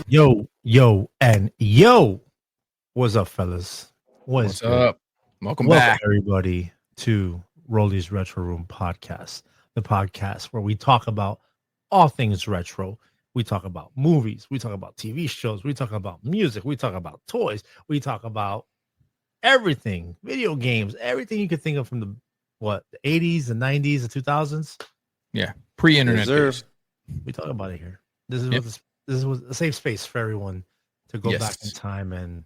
Yo, yo. What's up, fellas? What is What's good? up? Welcome Welcome, back. everybody, to Roly's Retro Room podcast, the podcast where we talk about all things retro. We talk about movies, we talk about TV shows, we talk about music, we talk about toys, we talk about everything, video games, everything you could think of from the 80s, the 90s, the 2000s. Yeah, Yes, pre-internet sir. days. We talk about it here. This is Yep. this was a safe space for everyone to go back in Yes. time and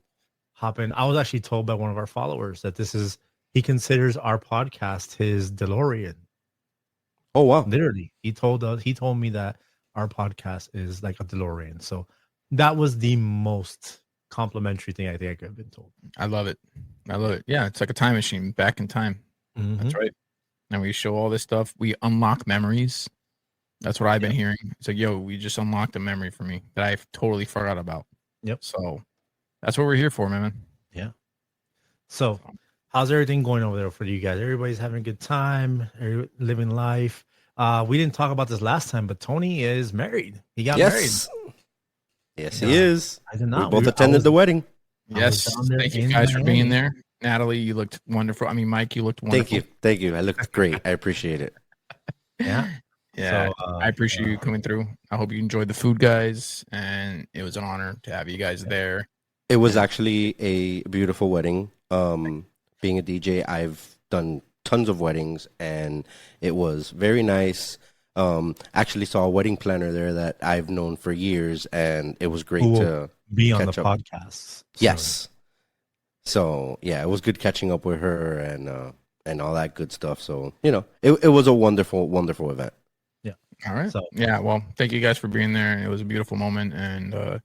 hop in. I was actually told by one of our followers that he considers our podcast his DeLorean. Oh wow. Literally, he told me that our podcast is like a DeLorean. So that was the most complimentary thing I think I could have been told. I love it. I love it. Yeah, it's like a time machine back in time. That's Mhm. right. And we show all this stuff. We unlock memories. That's what I've been hearing. It's like, yo, we just unlocked a memory for me that I totally forgot about. Yep. So that's what we're here for, man. So, how's everything going over there for you guys? Everybody's having a good time, living life. We didn't talk about this last time, but Tony is married. He got married. Yes, Yeah. he is. I did We not. both I attended was- the wedding. I was Yes. down there Thank you in guys for Miami. being there. Natalie, you looked wonderful. I mean, Mike, you looked wonderful. Thank you. I looked great. I appreciate it. Yeah. Yeah. So, I appreciate you coming through. I hope you enjoyed the food, guys. And it was an honor to have you guys there. It was actually a beautiful wedding. Being a DJ, I've done tons of weddings, and it was very nice. Actually saw a wedding planner there that I've known for years, and it was great Who will to be on the catch up. podcast. Yes. So yeah, it was good catching up with her and all that good stuff. So it was a wonderful event. All right. So- Yeah. Well, thank you guys for being there. It was a beautiful moment. And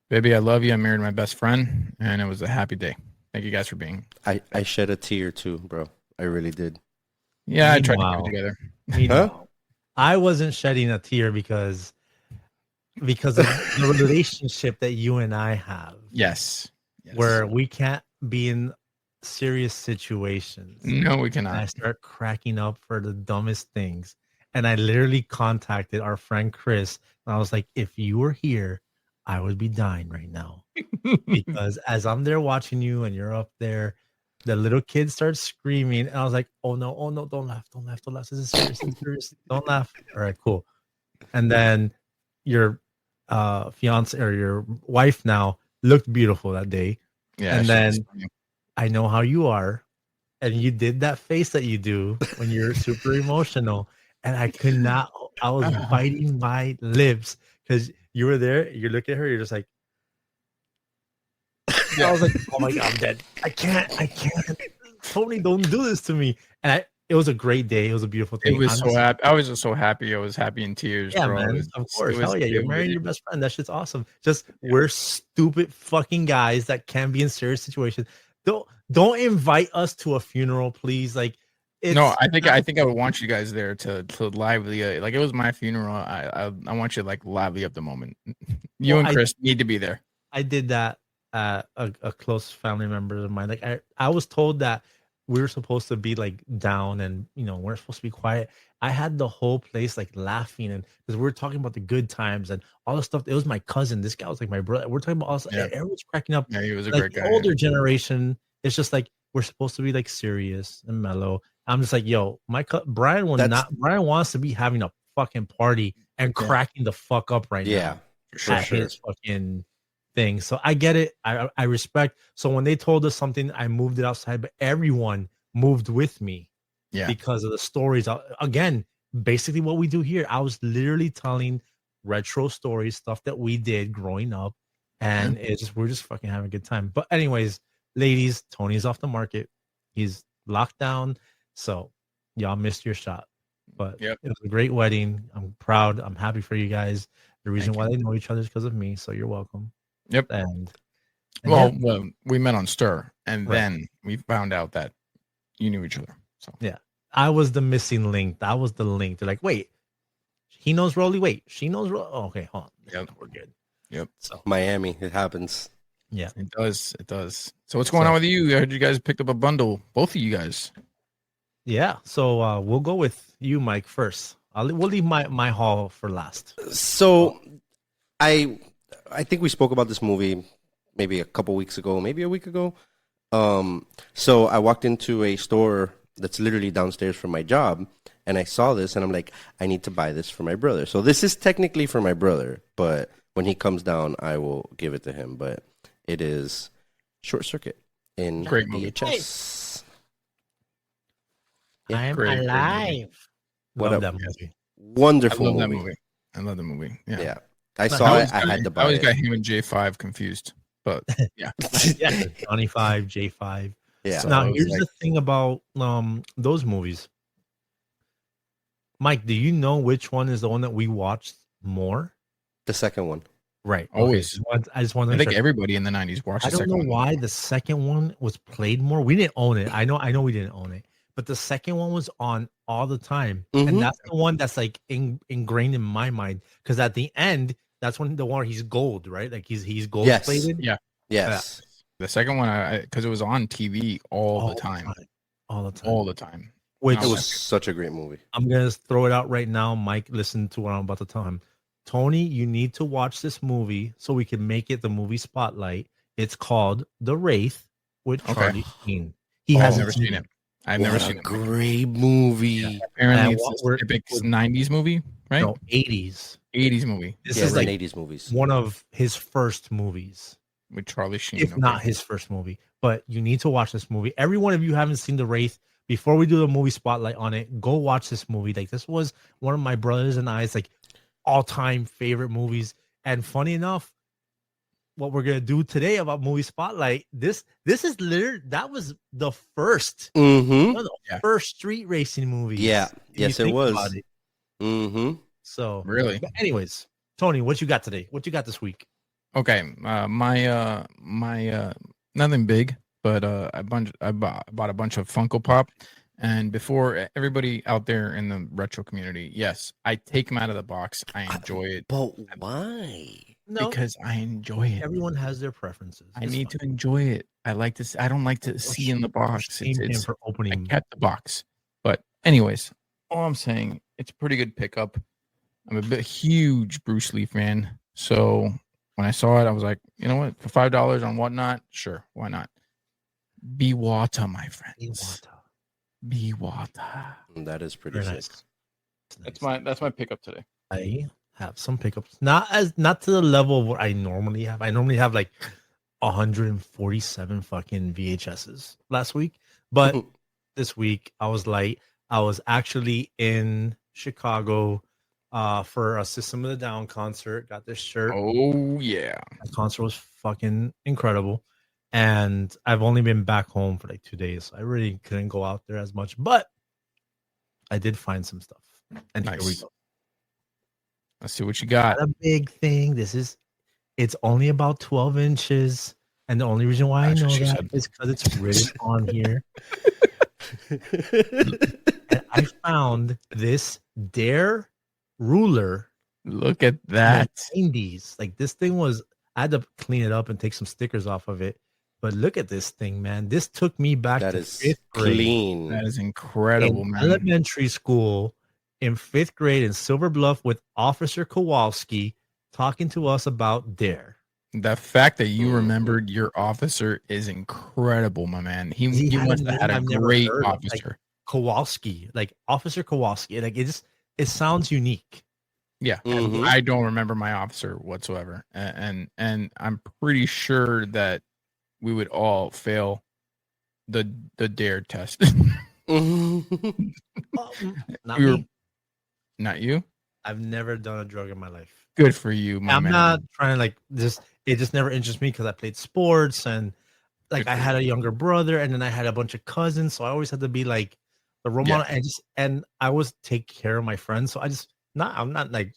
baby, I love you. I married my best friend, and it was a happy day. Thank you guys for being. I shed a tear too, bro. I really did. Yeah, I tried to Meanwhile- put it together. Meanwhile, I wasn't shedding a tear because of the relationship that you and I have, Yes. where we can't be in serious situations. No, we And I cannot. start cracking up for the dumbest things. And I literally contacted our friend Chris. And I was like, if you were here, I would be dying right now. Because as I'm there watching you and you're up there, the little kid starts screaming. And I was like, oh no, don't laugh. This is serious. This is serious. Don't laugh. All right, cool. And then your fiance or your wife now looked beautiful that day. Yeah. And she then- was funny. I know how you are. And you did that face that you do when you're super emotional. And I could not, I was biting my lips because you were there. You look at her, you're just like, I was like, oh my God, I'm dead. I can't. Tony, don't do this to me. And it was a great day. It was a beautiful thing. It was I'm so just- happy. I was just so happy. I was happy in tears, Yeah, bro. man. It was- Of it course. was- Hell yeah. it You're marrying was- your best friend. That shit's awesome. Just we're stupid fucking guys that can be in serious situations. Don't invite us to a funeral, please. Like, No, I think I would want you guys there to lively like it was my funeral. I want you to like lively up the moment. You Well, and I- Chris need to be there. I did that at a close family member of mine. Like I was told that we were supposed to be like down and we're supposed to be quiet. I had the whole place like laughing and because we were talking about the good times and all the stuff. It was my cousin. This guy was like my brother. We're talking about all Yeah. everyone's cracking up. Yeah, he was a Like great the guy. older generation, it's just like we're supposed to be like serious and mellow. I'm just like, yo, Brian will That's- not. Brian wants to be having a fucking party and Yeah. cracking the fuck up right now Yeah, for at sure. his fucking thing. So I get it. I respect. So when they told us something, I moved it outside, but everyone moved with me Yeah. because of the stories. Again, basically what we do here. I was literally telling retro stories, stuff that we did growing up, and we're just fucking having a good time. But anyways, ladies, Tony's off the market. He's locked down. So y'all missed your shot. But Yep. it was a great wedding. I'm proud. I'm happy for you guys. The reason Thank why they know each other is because of me. So you're welcome. Yep. And Well, yeah, well, we met on Stir, and Right. then we found out that you knew each other. So I was the missing link. That was the link. They're like, wait, he knows Roly. Wait, she knows Roly. Oh, okay, hold on. Yep. We're good. Yep. So Miami, it happens. yeah. It does. So what's going on with you? I heard you guys picked up a bundle, both of you guys. Yeah. So we'll go with you, Mike, first. We'll leave my haul for last. So I I think we spoke about this movie maybe a couple weeks ago, maybe a week ago. So I walked into a store that's literally downstairs from my job, and I saw this, and I'm like, I need to buy this for my brother. So this is technically for my brother, but when he comes down, I will give it to him. But it is Short Circuit in Great movie. VHS. Yeah, I'm great movie. alive. What Love a that movie. wonderful I love that movie. movie. I love the movie. Yeah. Yeah. I But saw how it. is I had to I buy always it. got him and J5 confused, but yeah. Yeah, Johnny 5, J5. Yeah. So Now I was here's like, the thing about those movies. Mike, do you know which one is the one that we watched more? The second one. Right. always. I just want to I make think sure. everybody in the 90s watched I the don't second know one. why the second one was played more. We didn't own it. I know we didn't own it, but the second one was on all the time, Mhm. and that's the one that's like ingrained in my mind. Because at the end, that's when the one he's gold, right? Like he's gold Yes. plated. Yeah. Yes. The second one, because it was on TV all the time. all the time. All the time. Which I It was was such a great movie. I'm gonna throw it out right now, Mike. Listen to what I'm about to tell him. Tony, you need to watch this movie so we can make it the movie spotlight. It's called The Wraith with Okay. Charlie Sheen. He I've hasn't never seen it. I've never What seen a it. great movie. Apparently, And it's what this we're- epic we're- 90s movie, right? No, 80s. 80s movie This Yeah, is we're in like 80s movies. one of his first movies, with Charlie Sheen. if not his first movie. But you need to watch this movie. Every one of you haven't seen The Wraith. Before we do the movie spotlight on it, go watch this movie. Like this was one of my brothers and I's like all-time favorite movies. And funny enough, what we're gonna do today about movie spotlight, this is literally that was the first Mm-hmm. one of the Yeah. first street racing movies. Yeah. if you Yes, it think was. about it. Mm-hmm. So Really? but anyways, Tony, what you got today? What you got this week? Okay. My nothing big, but I bought a bunch of Funko Pop. And before everybody out there in the retro community, yes, I take them out of the box. I enjoy it But why? No, because I enjoy it. everyone has their preferences. I It's need fine. to enjoy it. I like to. I don't like to see in the box. Shame him It's for I opening. kept the box. But anyways, all I'm saying, it's a pretty good pickup. I'm a huge Bruce Lee fan. So when I saw it, I was like, you know what? For $5 on Whatnot, sure, why not? Be water, my friends. Be water. That is pretty Very sick. nice. That's my pickup today. I have some pickups, not to the level of what I normally have. I normally have like 147 fucking VHSs last week, but this week I was light. I was actually in Chicago for a System of the Down concert. Got this shirt. Oh yeah. That concert was fucking incredible. And I've only been back home for like 2 days. So I really couldn't go out there as much, but I did find some stuff. And here we Nice. go. Let's see what you got. Not a big thing. It's only about 12 inches. And the only reason why That's I know what she that said. is because it's written on here. And I found this Dare ruler Look at in that. the 90s. Like this thing was, I had to clean it up and take some stickers off of it. But look at this thing, man. This took me back That to is 5th grade. clean. That is incredible, In man. elementary school in 5th grade in Silver Bluff with Officer Kowalski talking to us about Dare. The fact that you remembered your officer is incredible, my man. He had must a have had name a I've never great heard of, like- officer. Kowalski, like Officer Kowalski. Like it sounds unique. Yeah, Mhm. I don't remember my officer whatsoever, and I'm pretty sure that we would all fail the dare test. Mhm. Not We were- me. Not you. I've never done a drug in my life. Good for you, my I'm man. not trying to like just. It just never interests me because I played sports and like Good I for had you. a younger brother and then I had a bunch of cousins, so I always had to be like the role model and I always take care of my friends. So I'm not like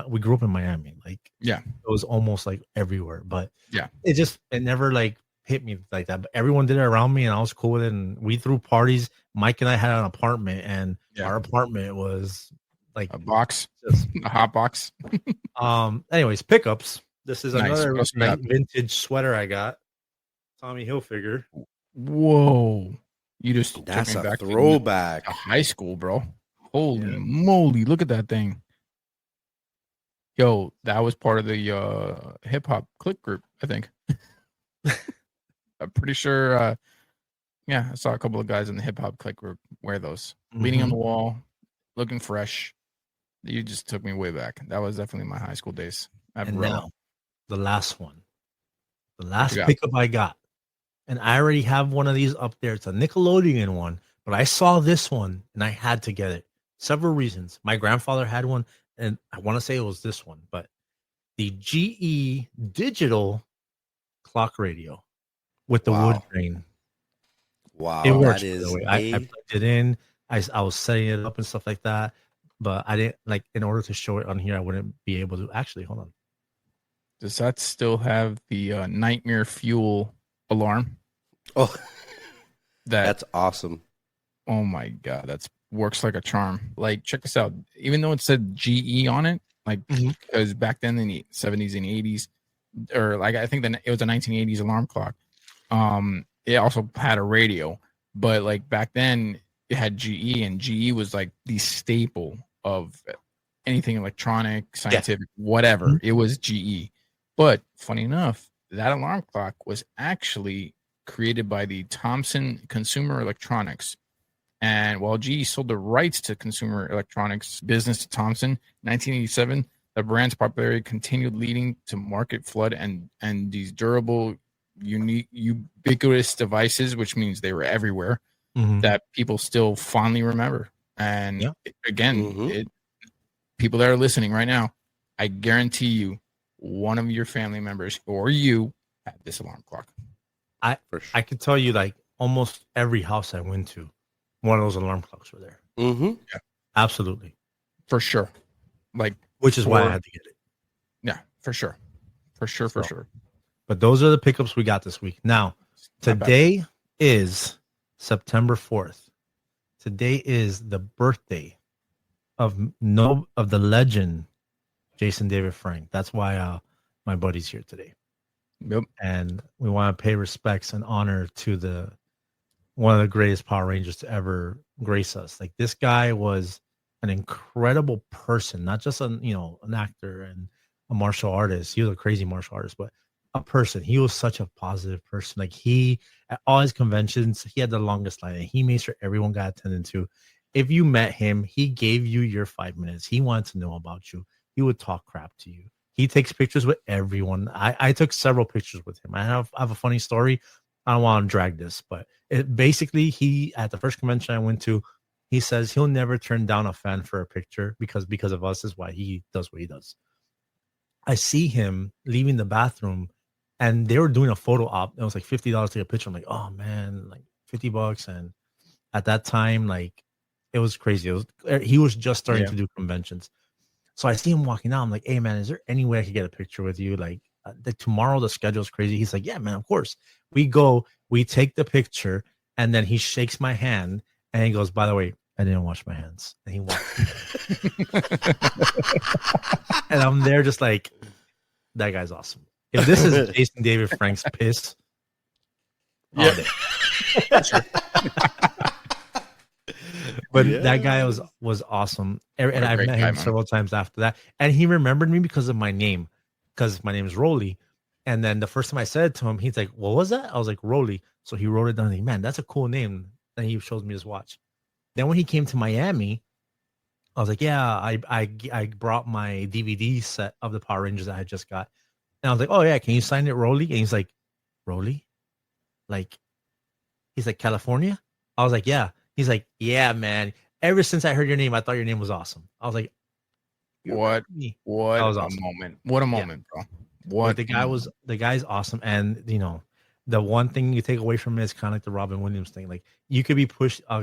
we grew up in Miami, like Yeah. it was almost like everywhere, but Yeah. it never like hit me like that. But everyone did it around me and I was cool with it. And we threw parties. Mike and I had an apartment and Yeah. our apartment was like A box, just a hot box. anyways, pickups. This is Nice. another What else you got? vintage sweater I got. Tommy Hilfiger. Whoa, you just took That's me a back throwback. to high school, bro. Holy Yeah. moly, look at that thing. Yo, that was part of the hip hop click group, I think. I'm pretty sure. Yeah, I saw a couple of guys in the hip hop click group wear those, leaning on the wall, looking fresh. You just took me way back. That was definitely my high school days at And Varela. now, the last one, the What you last got? pickup I got, and I already have one of these up there. It's a Nickelodeon one, but I saw this one and I had to get it. Several reasons. My grandfather had one, and I want to say it was this one, but the GE digital clock radio with the wood Wow. grain. It Wow, works, that by the is way. I a plugged it in. I was setting it up and stuff like that, but I didn't like in order to show it on here. I wouldn't be able to. Actually, hold on. Does that still have the nightmare fuel alarm? oh, That that's awesome. oh my god, that's works like a charm. Like, check this out. Even though it said GE on it, like Mhm. because back then in the 70s and 80s, or like I think it was a 1980s alarm clock. It also had a radio, but like back then it had GE, and GE was like the staple of anything electronic, scientific, whatever. Mhm. It was GE. But funny enough, that alarm clock was actually created by the Thomson Consumer Electronics. And while GE sold the rights to consumer electronics business to Thomson, 1987, the brand's popularity continued, leading to market flood and these durable, unique, ubiquitous devices, which means they were everywhere, Mhm. that people still fondly remember. And Yeah. again, Hmm. people that are listening right now, I guarantee you, one of your family members or you had this alarm clock. I For sure. I could tell you like almost every house I went to, one of those alarm clocks were there. Mm-hmm. Absolutely. For sure. Like, Which is why I had to get it. yeah, for sure. For sure, for So, sure. but those are the pickups we got this week. Now, Not bad. today is September 4th. Today is the birthday of the legend Jason David Frank. That's why my buddy's here today. Yep. And we want to pay respects and honor to the one of the greatest Power Rangers to ever grace us. Like this guy was an incredible person, not just an actor and a martial artist. He was a crazy martial artist, but a person. He was such a positive person. Like he at all his conventions, he had the longest line and he made sure everyone got attended to. If you met him, he gave you your 5 minutes. He wanted to know about you. He would talk crap to you. He takes pictures with everyone. I took several pictures with him. I have a funny story. I don't want to drag this, but basically he at the first convention I went to, he says he'll never turn down a fan for a picture because of us is why he does what he does. I see him leaving the bathroom and they were doing a photo op. It was like $50 to get a picture. I'm like, oh man, like $50. And at that time, like it was crazy. He was just starting to do conventions. So I see him walking out. I'm like, hey man, is there any way I could get a picture with you? Like tomorrow the schedule's crazy. He's like, yeah, man, of course. We go, we take the picture, and then he shakes my hand and he goes, by the way, I didn't wash my hands. And he walks. And I'm there just like, that guy's awesome. If this is Jason David Frank's piss, all day. But that guy was awesome. And I've met him several times after that. And he remembered me because of my name, because my name is Roly. And then the first time I said it to him, he's like, what was that? I was like, Roly. So he wrote it down. Like, man, that's a cool name. And he shows me his watch. Then when he came to Miami, I was like, yeah, I brought my DVD set of the Power Rangers that I just got. And I was like, oh yeah, can you sign it, Roly? And he's like, Roly? Like, he's like, California? I was like, yeah. He's like, yeah, man. Ever since I heard your name, I thought your name was awesome. I was like, what that was a awesome. Moment. What a moment, bro. What the guy's awesome. And the one thing you take away from it is kind of like the Robin Williams thing. Like you could be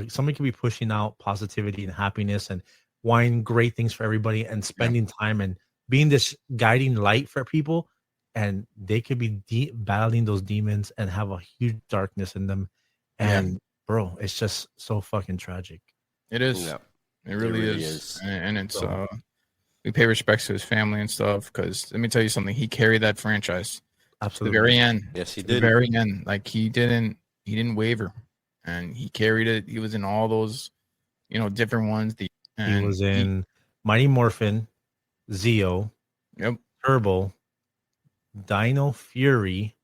somebody could be pushing out positivity and happiness and wanting great things for everybody and spending time and being this guiding light for people. And they could be battling those demons and have a huge darkness in them. And bro, it's just so fucking tragic. It is. Yeah. It really is. And it's we pay respects to his family and stuff because let me tell you something. He carried that franchise to the very end. Yes, he to did. The very end. Like he didn't waver, and he carried it. He was in all those, different ones. He was in Mighty Morphin, Zeo, Yep. Turbo, Dino Fury,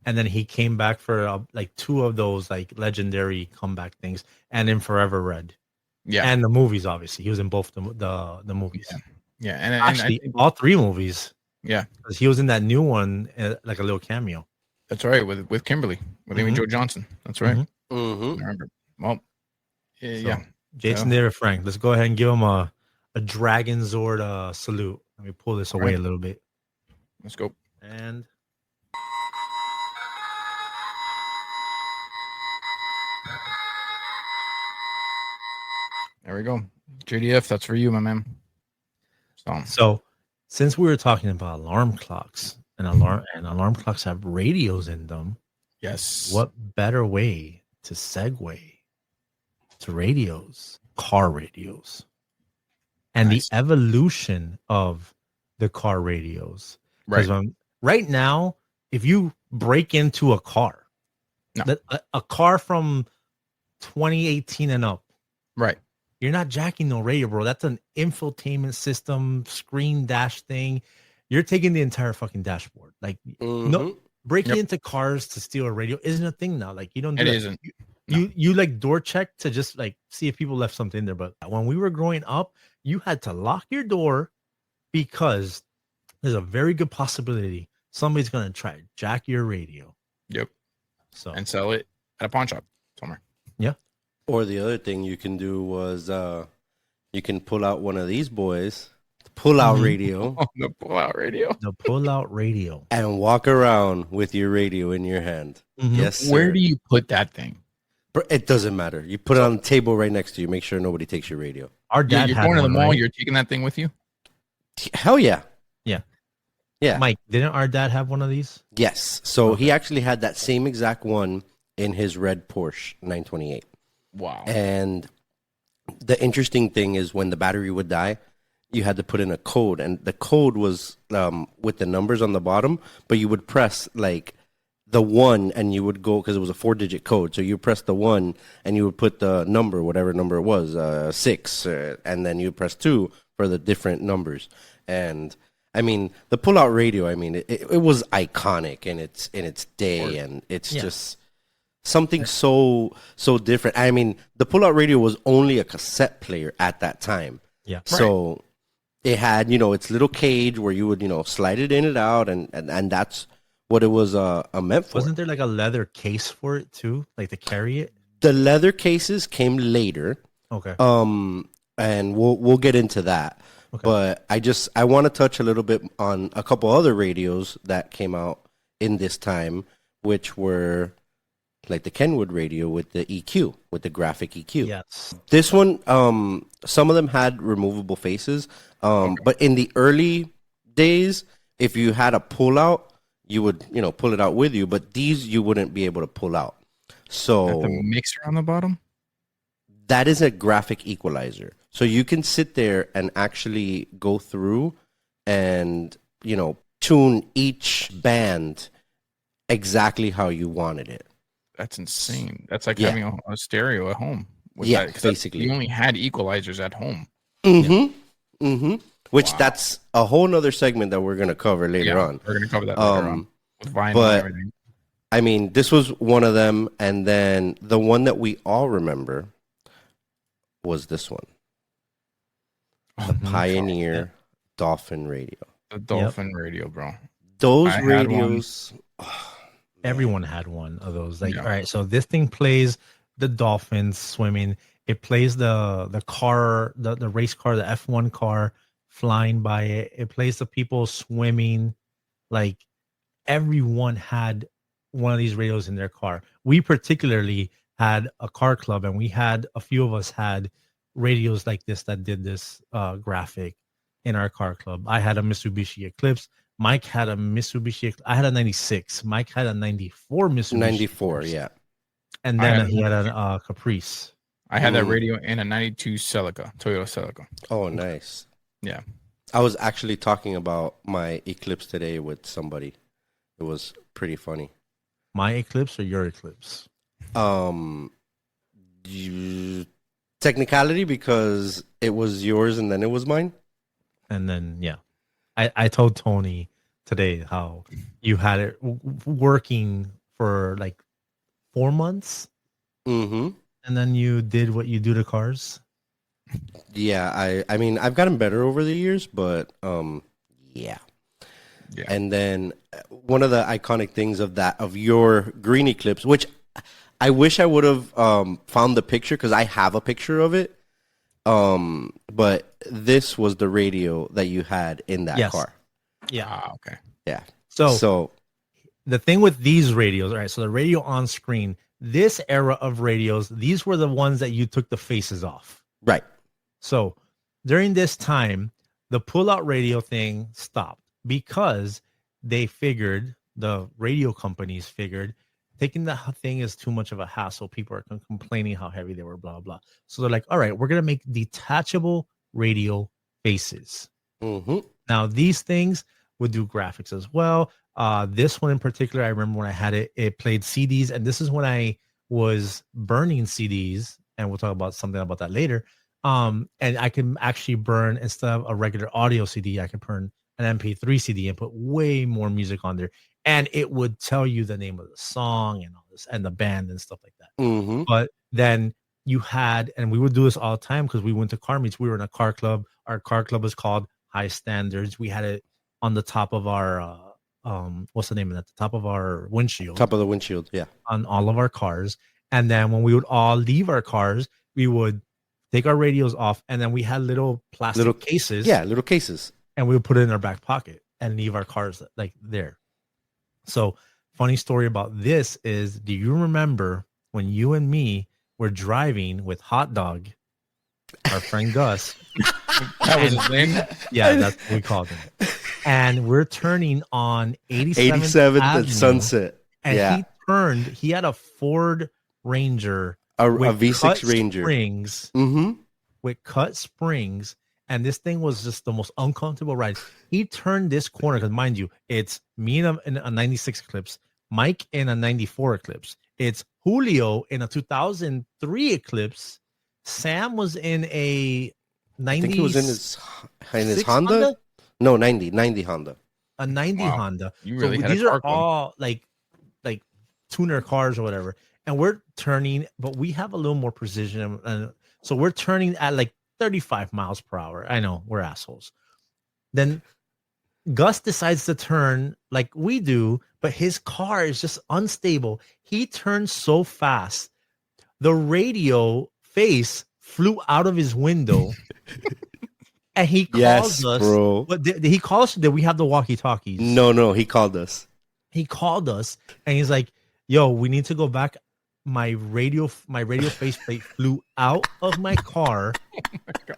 and then he came back for like two of those like legendary comeback things, and in Forever Red, Yeah. and the movies. Obviously, he was in both the movies. Yeah. Yeah. And I Actually, think, all three movies. yeah, 'Cause he was in that new one, like a little cameo. that's right. With Kimberly, with Amy Mhm. Jo Johnson. That's right. Mhm. Mm-hmm. I remember. Well, So, yeah. Jason So, David Frank. Let's go ahead and give him a Dragon Zord salute. Let me pull this away right. a little bit. Let's go. And There we go. JDF, that's for you, my man. so, since we were talking about alarm clocks and alarm clocks have radios in them, Yes. what better way to segue to radios? Car radios. And Nice. the evolution of the car radios. Right. Because right now, if you break into a car, No. a car from 2018 and up, Right. you're not jacking no radio, bro. That's an infotainment system, screen dash thing. You're taking the entire fucking dashboard. Like, no, Mm-hmm. breaking Yep. into cars to steal a radio isn't a thing now. Like, you don't do It that. isn't. You, No. you like door check to just like see if people left something in there. But when we were growing up, you had to lock your door because there's a very good possibility somebody's gonna try to jack your radio. Yep. So And sell it at a pawn shop somewhere. Or the other thing you can do was you can pull out one of these boys, the pull-out Mhm. radio, Oh, the pull-out radio. the pull-out radio. and walk around with your radio in your hand. Mhm. Yes, sir. Where do you put that thing? It doesn't matter. You put it on the table right next to you. Make sure nobody takes your radio. Our dad You're had going to the one, mall. right? You're taking that thing with you. Hell yeah. Yeah. Yeah. Mike, didn't our dad have one of these? Yes. So he actually had that same exact one in his red Porsche 928. Wow. And the interesting thing is when the battery would die, you had to put in a code, and the code was with the numbers on the bottom, but you would press like the 1 and you would go, because it was a 4-digit code, so you press the 1 and you would put the number, whatever number it was, 6, and then you press 2 for the different numbers. And I mean, the pull-out radio, I mean, it was iconic in its day, and it's just something so different. I mean, the pull-out radio was only a cassette player at that time. Yeah. So it had, its little cage where you would, slide it in and out, and that's what it was meant for. Wasn't there like a leather case for it too, like to carry it? The leather cases came later. Okay. And we'll get into that. Okay. But I want to touch a little bit on a couple other radios that came out in this time, which were like the Kenwood radio with the EQ, with the graphic EQ. Yes. This one, some of them had removable faces, but in the early days, if you had a pull out, you would pull it out with you. But these you wouldn't be able to pull out. So The mixer on the bottom. that is a graphic equalizer. So you can sit there and actually go through and tune each band exactly how you wanted it. That's insane. That's like Yeah. having a stereo at home. with Yeah, that, 'cause basically. you only had equalizers at home. Mm-hmm. Mm-hmm. Which Wow. that's a whole nother segment that we're gonna cover later on. We're gonna cover that later on with vinyl but- and everything. I mean, this was one of them, and then the one that we all remember was this one, the Mhm. Pioneer Dolphin radio. The Dolphin radio, bro. Those I had radios, Everyone had one of those. Like, Yeah. all right, so this thing plays the dolphins swimming. It plays the car, the race car, the F1 car flying by it. It plays the people swimming. Like, everyone had one of these radios in their car. We particularly had a car club, and we had a few of us had radios like this that did this graphic in our car club. I had a Mitsubishi Eclipse. Mike had a Mitsubishi. I had a 96. Mike had a 94 Mitsubishi. 94, Eclipse. yeah. And I then had- he had a Caprice. I had that Mm. radio in a 92 Celica, Toyota Celica. Oh, nice. Yeah. I was actually talking about my Eclipse today with somebody. It was pretty funny. My Eclipse or your Eclipse? Technicality, because it was yours and then it was mine. And then, yeah. I told Tony today how you had it working for like 4 months, Mm-hmm. and then you did what you do to cars. Yeah, I mean I've gotten better over the years, but yeah. Yeah. And then one of the iconic things of your green eclipse, which I wish I would have found the picture because I have a picture of it. But this was the radio that you had in that Yes. car. Yeah. Ah, okay. Yeah. So the thing with these radios, all right? So the radio on screen, this era of radios, these were the ones that you took the faces off. right. So during this time, the pull-out radio thing stopped because they figured, the radio companies figured, taking the thing is too much of a hassle. People are complaining how heavy they were, blah, blah. So they're like, all right, we're going to make detachable radio faces. Mm-hmm. Now, these things would do graphics as well. This one in particular, I remember when I had it, it played CDs. And this is when I was burning CDs. And we'll talk about something about that later. And I can actually burn, instead of a regular audio CD, I can burn an MP3 CD and put way more music on there. And it would tell you the name of the song and all this and the band and stuff like that. Mm-hmm. But then you had, and we would do this all the time because we went to car meets. We were in a car club. Our car club was called High Standards. We had it on the top of our, what's the name of that? The top of our windshield. Top of the windshield, yeah. On all of our cars. And then when we would all leave our cars, we would take our radios off, and then we had little plastic cases. Yeah, little cases. And we would put it in our back pocket and leave our cars like there. So, funny story about this is, do you remember when you and me were driving with Hot Dog, our friend Gus? That was his name? Yeah, that's what we called him. And we're turning on 87th Avenue, and Sunset. and yeah. he had a Ford Ranger, A with V6 cut Ranger. springs, Mm-hmm. with cut springs, and this thing was just the most uncomfortable ride. He turned this corner because, mind you, it's me in a 96 Eclipse, Mike in a 94 Eclipse, it's Julio in a 2003 Eclipse, Sam was in a 90. I think he was in his Honda? No, 90 Honda. A 90 Wow. Honda. You really had these a car are club. all like tuner cars or whatever. And we're turning, but we have a little more precision. And so we're turning at like 35 miles per hour. I know we're assholes. Then Gus decides to turn like we do, but his car is just unstable. He turns so fast. The radio face flew out of his window. And he calls us. Bro. But did he call us? Did we have the walkie-talkies? No, he called us. He called us and he's like, yo, we need to go back. My radio faceplate flew out of my car,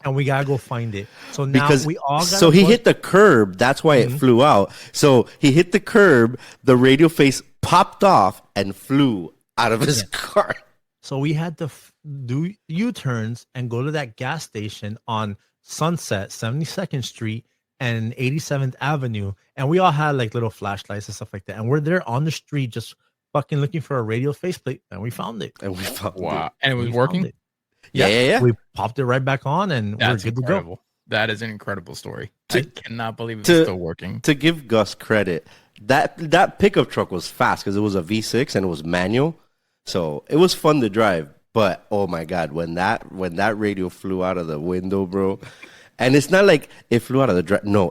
and we gotta go find it. So now we all got. So he hit the curb. That's why it flew out. So he hit the curb. The radio face popped off and flew out of his car. So we had to do U-turns and go to that gas station on Sunset, 72nd Street, and 87th Avenue, and we all had like little flashlights and stuff like that. And we're there on the street just fucking looking for a radio faceplate, and we found it. And we found Wow. And it was We working? found it. Yeah. Yeah. We popped it right back on, and That's we're good incredible. to go. That is an incredible story. To- I cannot believe it's to- still working. To give Gus credit, that pickup truck was fast because it was a V6 and it was manual, so it was fun to drive. But oh my god, when that radio flew out of the window, bro. And it's not like it flew out of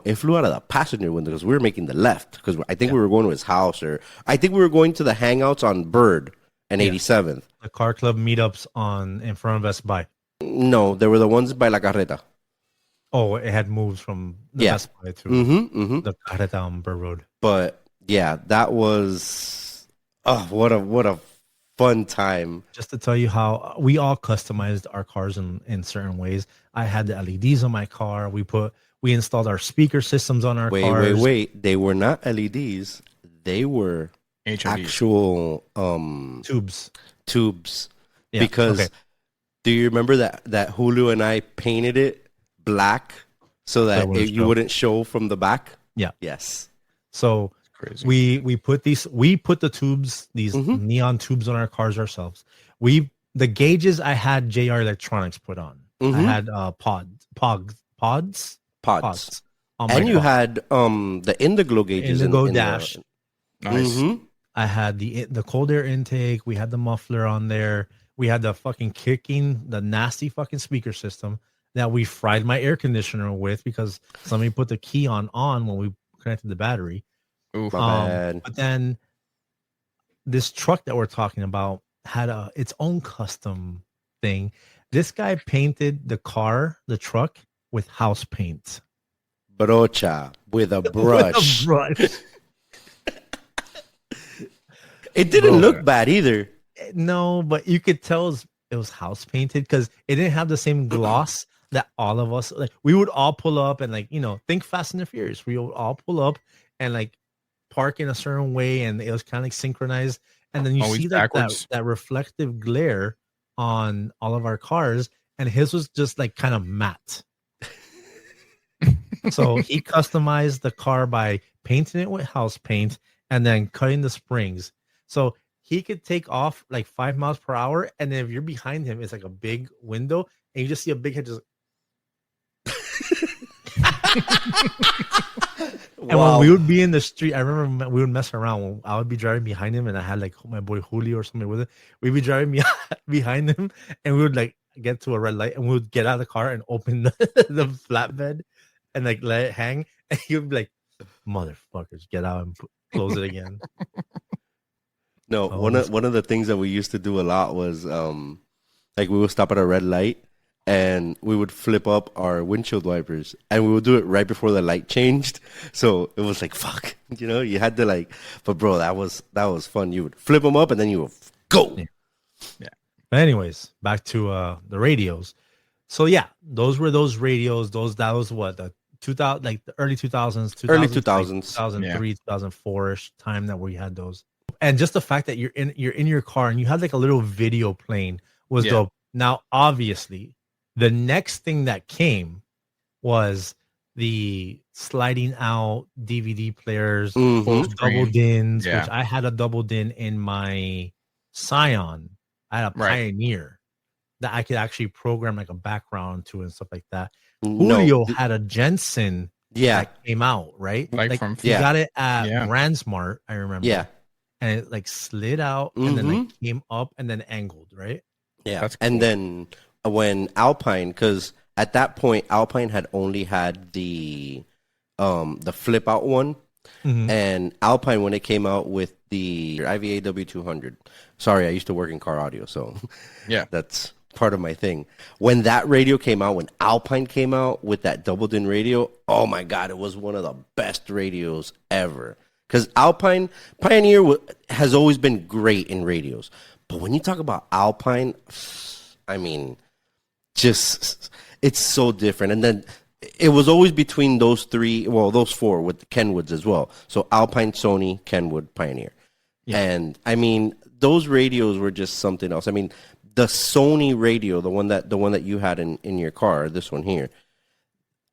it flew out of the passenger window because we were making the left because I think we were going to his house, or I think we were going to the hangouts on Bird and 87th. The car club meetups in front of Best Buy. No, there were the ones by La Carreta. Oh, it had moves from the Best Buy to the Carreta on Burr Road. But yeah, that was what a fun time. Just to tell you how we all customized our cars in certain ways. I had the LEDs on my car. We installed our speaker systems on our cars. Wait. They were not LEDs. They were HODs. actual tubes. Yeah, Because do you remember that Julio and I painted it black so that you wouldn't show from the back? Yeah. Yes. So Crazy. we put the tubes, these neon tubes on our cars ourselves. The gauges I had JR Electronics put on. I had pods. on my And you car. had the Indigo gauges Indigo in dash. the. Nice. Mhm. I had the cold air intake. We had the muffler on there. We had the fucking the nasty fucking speaker system that we fried my air conditioner with because somebody put the key on when we connected the battery. Oof. My bad. But then this truck that we're talking about had its own custom thing. This guy painted the truck with house paint. Brocha with a With a brush. brush. It didn't Bro. look bad either. No, but you could tell it was house painted because it didn't have the same gloss that all of us like. We would all pull up and think Fast and the Furious. We would all pull up and park in a certain way, and it was kind of synchronized. And then you Always see backwards. that reflective glare on all of our cars, and his was just kind of matte. So he customized the car by painting it with house paint and then cutting the springs. So he could take off 5 miles per hour, and then if you're behind him, it's a big window, and you just see a big head just. And when we would be in the street, I remember we would mess around. When I would be driving behind him, and I had my boy Julio or something with it. We'd be driving behind him, and we would get to a red light, and we would get out of the car and open the flatbed and let it hang, and he would be like, "Motherfuckers, get out and close it again." No, one of the things that we used to do a lot was we would stop at a red light and we would flip up our windshield wipers, and we would do it right before the light changed. So it was fuck, you had to but bro, that was fun. You would flip them up and then you would go. Yeah. But anyways, back to the radios. So yeah, those were those radios. That was what the 2000 the early 2000s, Early 2000s, 2003, 2004ish time that we had those. And just the fact that you're in your car and you had a little video playing was dope. Now, obviously, the next thing that came was the sliding out DVD players, double dins, which I had a double din in my Scion. I had a Pioneer that I could actually program a background to and stuff like that. Julio had a Jensen that came out, right? He got it at Brandsmart, I remember. Yeah. And it slid out and then came up and then angled, right? Yeah. That's cool. And then when Alpine, because at that point Alpine had only had the flip out one, and Alpine, when it came out with the IVA W200. Sorry, I used to work in car audio, so yeah, that's part of my thing. When that radio came out, when Alpine came out with that double din radio, oh my god, it was one of the best radios ever. Because Pioneer has always been great in radios. But when you talk about Alpine, I mean, just, it's so different. And then it was always between those those four with Kenwoods as well. So Alpine, Sony, Kenwood, Pioneer. Yeah. And I mean, those radios were just something else. I mean, the Sony radio, the one that you had in your car, this one here,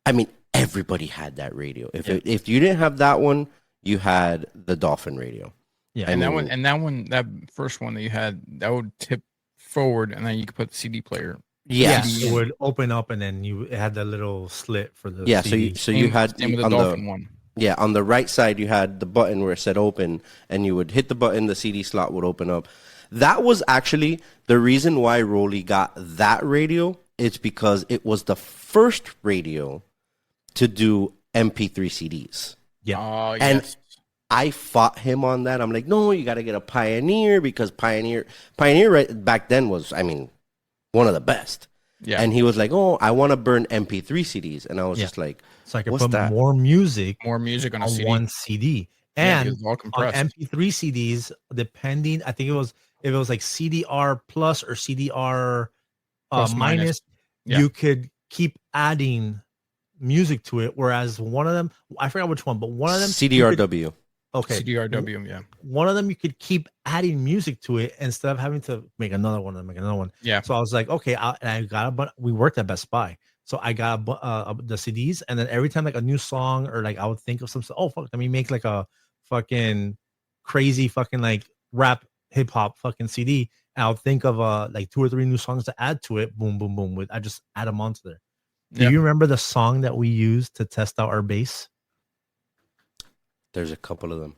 I mean, everybody had that radio. If you didn't have that one, you had the Dolphin radio. Yeah, and that first one that you had, that would tip forward, and then you could put the CD player. Yes, it would open up, and then it had that little slit for the CD. So you had with the Dolphin one. Yeah, on the right side you had the button where it said open, and you would hit the button, the CD slot would open up. That was actually the reason why Roly got that radio. It's because it was the first radio to do MP3 CDs. Yeah. And I fought him on that. I'm like, no, you got to get a Pioneer, because Pioneer right back then was, I mean, one of the best. Yeah. And he was like, oh, I want to burn MP3 CDs. And I was just like, so I could put more music on a CD. One CD. And on MP3 CDs, depending, I think it was CDR plus or CDR minus, you could keep adding music to it. Whereas one of them, I forgot which one, but one of them CDRW. Okay. CDRW, yeah. One of them you could keep adding music to it instead of having to make another one and make another one. Yeah. So I was like, okay, we worked at Best Buy. So I got the CDs, and then every time a new song or I would think of something, oh fuck, let me make a fucking crazy fucking rap hip hop fucking CD. And I'll think of 2 or 3 new songs to add to it. Boom, boom, boom. I just add them onto there. Do you remember the song that we used to test out our bass? There's a couple of them.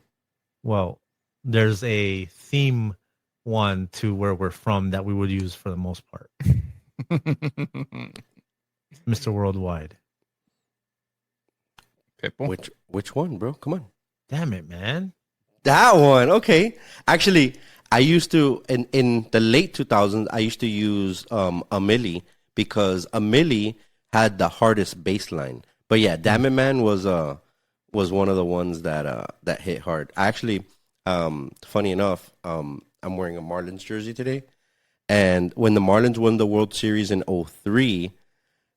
Well, there's a theme one to where we're from that we would use for the most part. Mr. Worldwide. Pitbull. Which one, bro? Come on. Damn it, man. That one. Okay. Actually, I used to in the late 2000s. I used to use a milli because a milli had the hardest bass line. But yeah, Damn It Man was one of the ones that hit hard. Actually, funny enough, I'm wearing a Marlins jersey today, and when the Marlins won the World Series in 2003,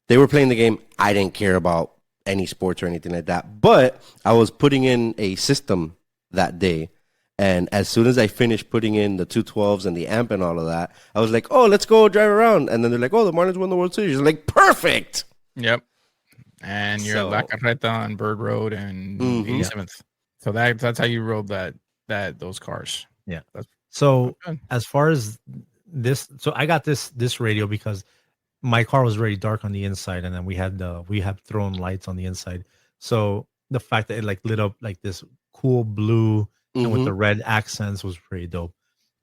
they were playing the game. I didn't care about any sports or anything like that, but I was putting in a system that day. And as soon as I finished putting in the 212s and the amp and all of that, I was like, oh, let's go drive around. And then they're like, oh, the Marlins won the World Series. I'm like, perfect. Yep. And you're La Carreta on Bird Road and 87th. So that's how you rode those cars. Yeah. So as far as this, so I got this radio because my car was very dark on the inside, and then we had thrown lights on the inside. So the fact that it like lit up like this cool blue and with the red accents was pretty dope.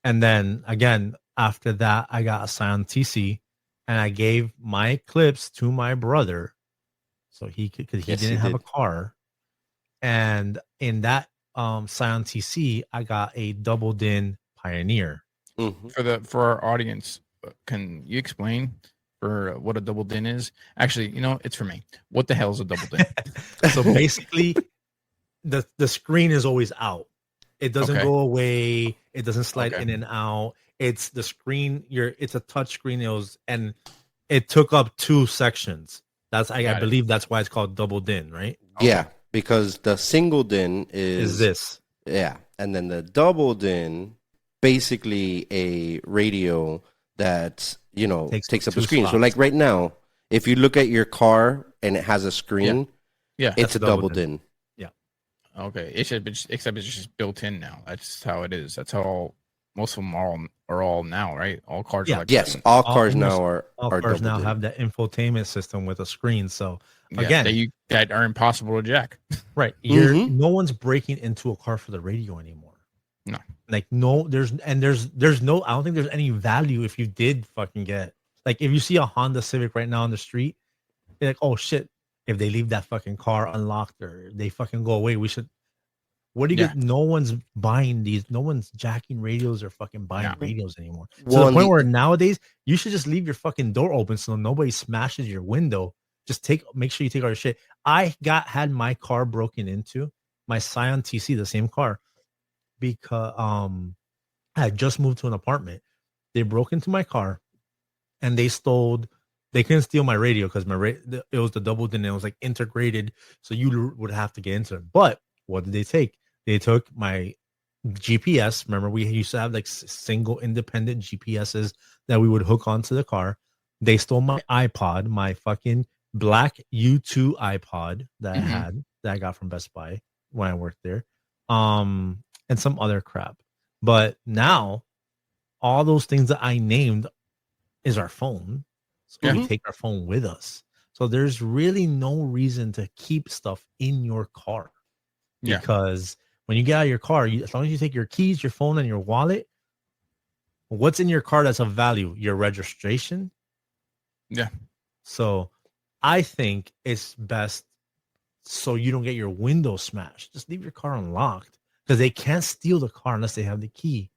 And then again, after that, I got a Scion TC, and I gave my clips to my brother, so he could, because he didn't have a car. And in that Scion TC, I got a double din Pioneer. For our audience, can you explain for what a double din is? Actually, it's for me. What the hell is a double din? So basically, the screen is always out. It doesn't go away. It doesn't slide in and out. It's the screen. It's a touch screen. And it took up 2 sections. I believe that's why it's called double din, right? Yeah, because the single din is this. Yeah, and then the double din, basically a radio that takes up a screen. Slots. So like right now, if you look at your car and it has a screen, it's a double din. Okay, except it's just built in now. That's how it is. That's how most of them are all now, right? All cars are like all cars now are cars now have that infotainment system with a screen. So again, that are impossible to jack. Right, no one's breaking into a car for the radio anymore. No, like there's no. I don't think there's any value if you did fucking get like if you see a Honda Civic right now on the street, you're like, oh shit. If they leave that fucking car unlocked or they fucking go away, we should. What do you get? No one's buying these. No one's jacking radios or fucking buying radios anymore. To the point where nowadays you should just leave your fucking door open so nobody smashes your window. Just make sure you take all your shit. I had my car broken into, my Scion TC, the same car, because I had just moved to an apartment. They broke into my car, and they stole. They couldn't steal my radio because it was the double din and it was like integrated, so you would have to get into it. But what did they take? They took my GPS. Remember, we used to have like single independent GPSs that we would hook onto the car. They stole my iPod, my fucking black U2 iPod that I had that I got from Best Buy when I worked there, and some other crap. But now, all those things that I named is our phone. So we take our phone with us. So there's really no reason to keep stuff in your car. Because when you get out of your car, as long as you take your keys, your phone, and your wallet, what's in your car that's of value? Your registration. Yeah. So I think it's best so you don't get your window smashed. Just leave your car unlocked because they can't steal the car unless they have the key.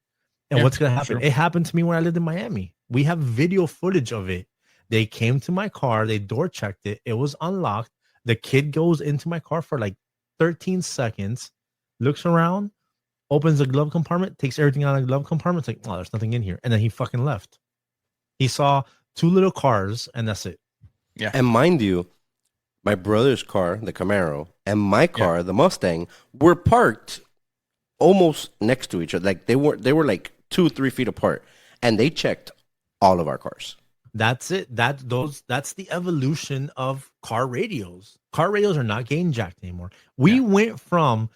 And what's going to happen? True. It happened to me when I lived in Miami. We have video footage of it. They came to my car. They door checked it. It was unlocked. The kid goes into my car for like 13 seconds, looks around, opens the glove compartment, takes everything out of the glove compartment. It's like, oh, there's nothing in here. And then he fucking left. He saw 2 little cars, and that's it. Yeah. And mind you, my brother's car, the Camaro, and my car, the Mustang, were parked almost next to each other. Like they were like 2-3 feet apart, and they checked all of our cars. That's it. That's the evolution of car radios. Car radios are not getting jacked anymore. We went from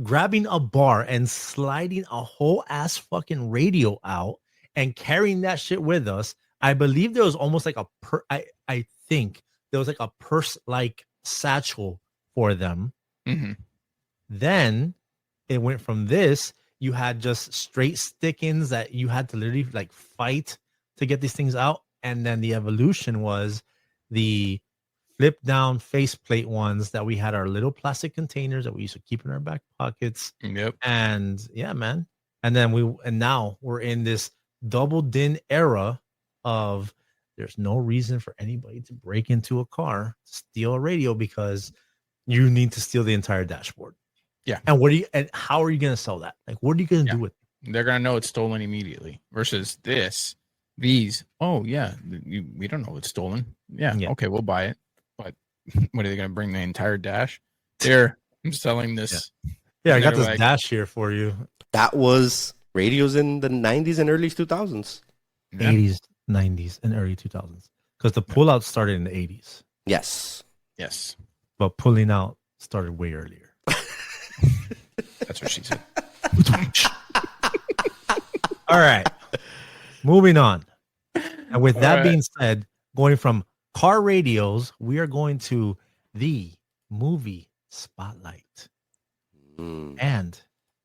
grabbing a bar and sliding a whole ass fucking radio out and carrying that shit with us. I believe there was almost like I think there was like a purse like satchel for them. Mm-hmm. Then it went from this. You had just straight stick-ins that you had to literally like fight to get these things out. And then the evolution was the flip down faceplate ones that we had our little plastic containers that we used to keep in our back pockets. Yep. And yeah, man. And now we're in this double din era of there's no reason for anybody to break into a car, steal a radio, because you need to steal the entire dashboard. Yeah. And how are you going to sell that? Like, what are you going to do with it? They're going to know it's stolen immediately versus these. Oh yeah. We don't know it's stolen. Yeah. Okay. We'll buy it. But what are they going to bring the entire dash? There, I'm selling this. Yeah. I got this dash here for you. That was radios in the 90s and early 2000s. 80s, 90s, and early 2000s. Because the pullout started in the 80s. Yes. But pulling out started way earlier. That's what she said. All right. Moving on. And with that being said, going from car radios, we are going to the movie spotlight. And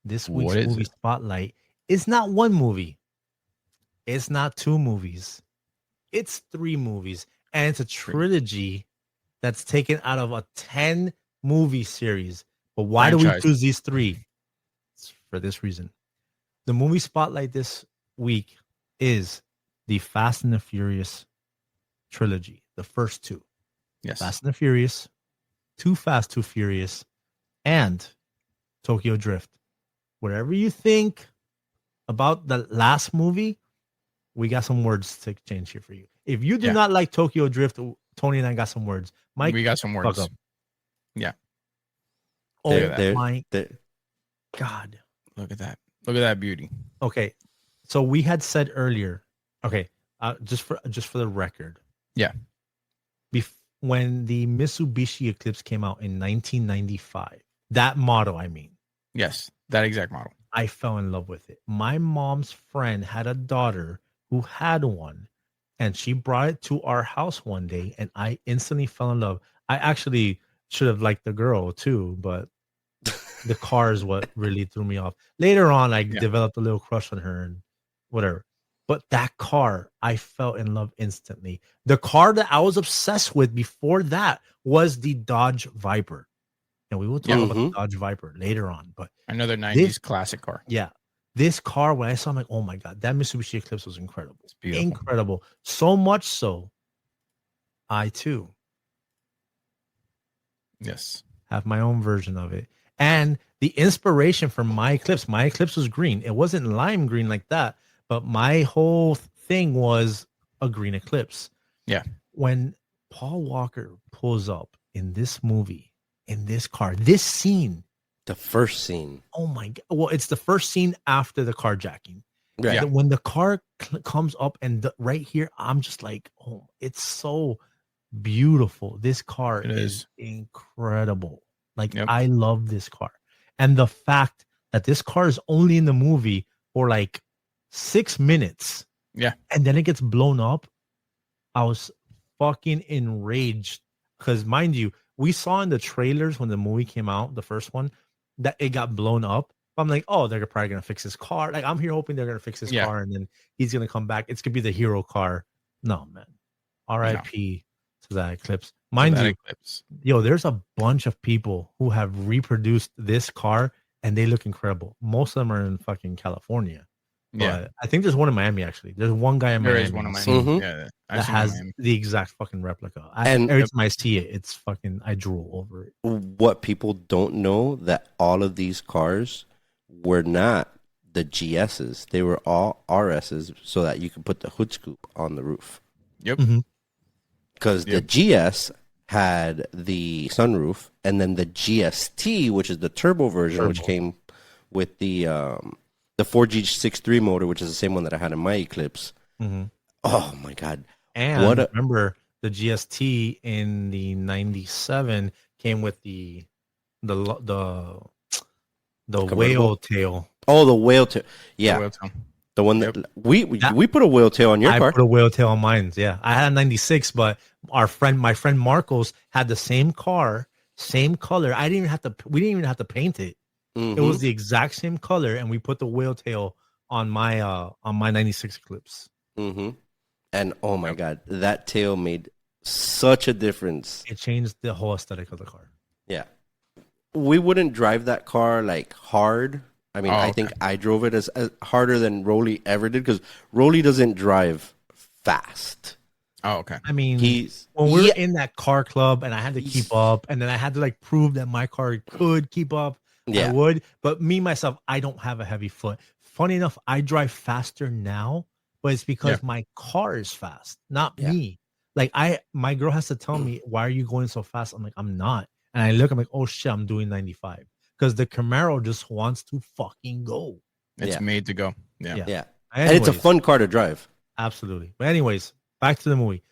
this week's movie spotlight is not one movie. It's not two movies. It's 3 movies. And it's a trilogy that's taken out of a 10 movie series. But why do we choose these 3? It's for this reason. The movie spotlight this week is the Fast and the Furious trilogy, the first 2. Yes. Fast and the Furious, Too Fast, Too Furious, and Tokyo Drift. Whatever you think about the last movie, we got some words to exchange here for you. If you do not like Tokyo Drift, Tony and I got some words. Mike, we got some words. Yeah. Oh my God. Look at that. Look at that beauty. Okay. So we had said earlier, okay, just for the record. Yeah. When the Mitsubishi Eclipse came out in 1995, that model, I mean. Yes, that exact model. I fell in love with it. My mom's friend had a daughter who had one, and she brought it to our house one day, and I instantly fell in love. I actually should have liked the girl too, but the car is what really threw me off. Later on, I developed a little crush on her and whatever. But that car, I fell in love instantly. The car that I was obsessed with before that was the Dodge Viper. And we will talk about the Dodge Viper later on. But another 90s classic car. Yeah. This car, when I saw, I'm like, oh my God, that Mitsubishi Eclipse was incredible. It's beautiful. Incredible. So much so, I too have my own version of it. And the inspiration for my Eclipse was green. It wasn't lime green like that, but my whole thing was a green Eclipse. Yeah. When Paul Walker pulls up in this movie, in this car, this scene. The first scene. Oh my God. Well, it's the first scene after the carjacking. Right. Yeah. When the car comes up and right here, I'm just like, oh, it's so beautiful. This car is incredible. Like, I love this car. And the fact that this car is only in the movie for like 6 minutes. Yeah. And then it gets blown up. I was fucking enraged. Because mind you, we saw in the trailers when the movie came out, the first one, that it got blown up. I'm like, oh, they're probably going to fix his car. Like, I'm here hoping they're going to fix his car and then he's going to come back. It's going to be the hero car. No, man. R.I.P. to that Eclipse. Mind you, yo, there's a bunch of people who have reproduced this car and they look incredible. Most of them are in fucking California. But I think there's one in Miami, actually. There's one guy in Miami. There is one in Miami. Yeah, that has the exact fucking replica. And every time I see it, it's fucking, I drool over it. What people don't know, that all of these cars were not the GSs. They were all RSs so that you could put the hood scoop on the roof. Yep. Because the GS had the sunroof, and then the GST, which is the turbo version, which came with the 4G63 motor, which is the same one that I had in my Eclipse. Oh my God. And remember, the GST in the 97 came with the whale tail. Oh, the whale tail. Yeah. The one that we put a whale tail on your I car. put a whale tail on mine. Yeah, I had a 96, but my friend Marcos had the same car, same color. We didn't even have to paint it. It was the exact same color, and we put the whale tail on my 96 Eclipse. And oh my god, that tail made such a difference. It changed the whole aesthetic of the car. Yeah. We wouldn't drive that car like hard. I mean, I think I drove it as harder than Roly ever did because Roly doesn't drive fast. Oh, okay. I mean, when we were in that car club and I had to keep up, and then I had to like prove that my car could keep up, I would. But me, myself, I don't have a heavy foot. Funny enough, I drive faster now, but it's because my car is fast, not me. Like my girl has to tell me, why are you going so fast? I'm like, I'm not. And I look, I'm like, oh shit, I'm doing 95. Because the Camaro just wants to fucking go. It's made to go. Yeah. Anyways, and it's a fun car to drive. Absolutely. But anyways, back to the movie.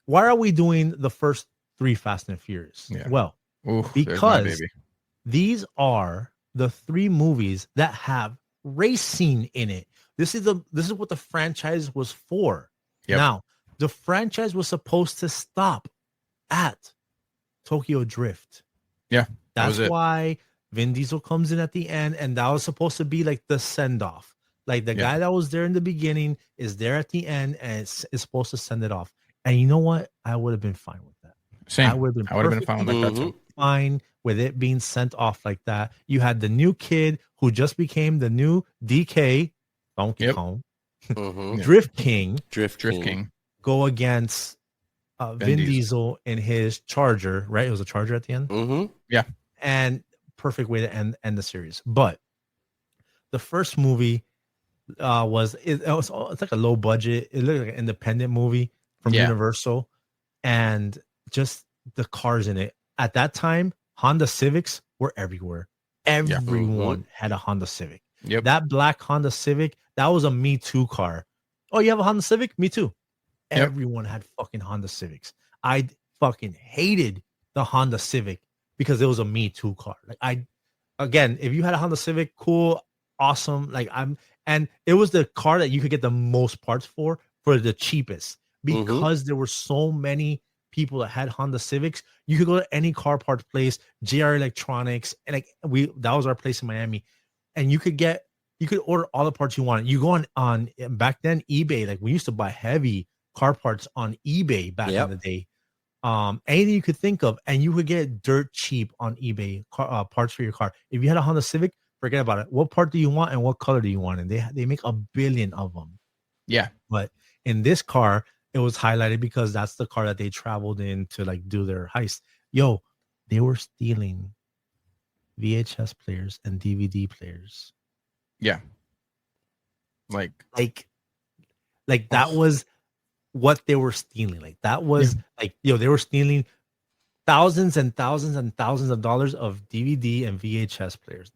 Why are we doing the first 3 Fast and Furious? Yeah. Well, because these are the 3 movies that have racing in it. This is what the franchise was for. Yep. Now, the franchise was supposed to stop at Tokyo Drift. Yeah. That's why Vin Diesel comes in at the end, and that was supposed to be like the send-off. Like the guy that was there in the beginning is there at the end, and it's supposed to send it off. And you know what? I would have been fine with that. Same. I would have been fine with that too. Fine with it being sent off like that. You had the new kid who just became the new DK, Donkey Kong, Drift King, go against Vin Diesel in his Charger, right? It was a Charger at the end. Yeah. And perfect way to end the series. But the first movie it's like a low budget. It looked like an independent movie from Universal, and just the cars in it. At that time, Honda Civics were everywhere. Everyone had a Honda Civic. Yep. That black Honda Civic, that was a Me Too car. Oh, you have a Honda Civic? Me too. Everyone had fucking Honda Civics. I fucking hated the Honda Civic because it was a Me Too car. Like again, if you had a Honda Civic, cool, awesome. And it was the car that you could get the most parts for the cheapest because there were so many people that had Honda Civics. You could go to any car parts place, JR Electronics, and that was our place in Miami, and you could order all the parts you wanted. You go on back then eBay, like we used to buy heavy car parts on eBay back in the day. Anything you could think of, and you could get dirt cheap on eBay parts for your car. If you had a Honda Civic, forget about it. What part do you want and what color do you want? And they make a billion of them. Yeah. But in this car, it was highlighted because that's the car that they traveled in to like do their heist. Yo, they were stealing VHS players and DVD players. Yeah. Like that was what they were stealing. Like that was they were stealing thousands and thousands and thousands of dollars of DVD and VHS players.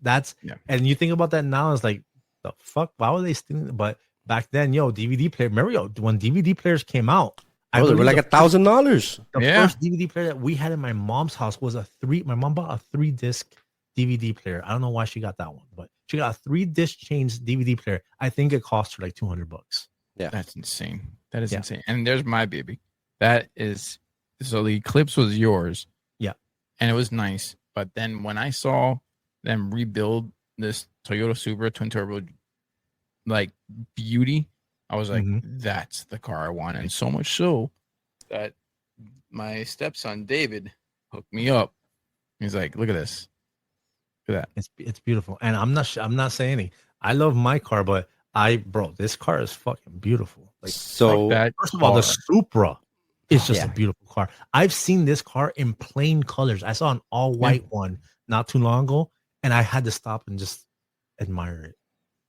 And you think about that now, it's like, the fuck, why were they stealing? But back then, DVD player, remember when DVD players came out, they were like $1,000. The first DVD player that we had in my mom's house was my mom bought a 3-disc DVD player. I don't know why she got that one, but she got a 3-disc change DVD player. I think it cost her like $200. Yeah. That's insane. That is insane. And there's my baby. That is, so the Eclipse was yours. Yeah. And it was nice. But then when I saw them rebuild this Toyota Supra twin turbo, like beauty, I was like, that's the car I want. And so much so that my stepson, David, hooked me up. He's like, look at this. Look at that. It's beautiful. And I'm not saying anything. I love my car, but this car is fucking beautiful. Like, first of all, the Supra is just a beautiful car. I've seen this car in plain colors. I saw an all white one not too long ago, and I had to stop and just admire it.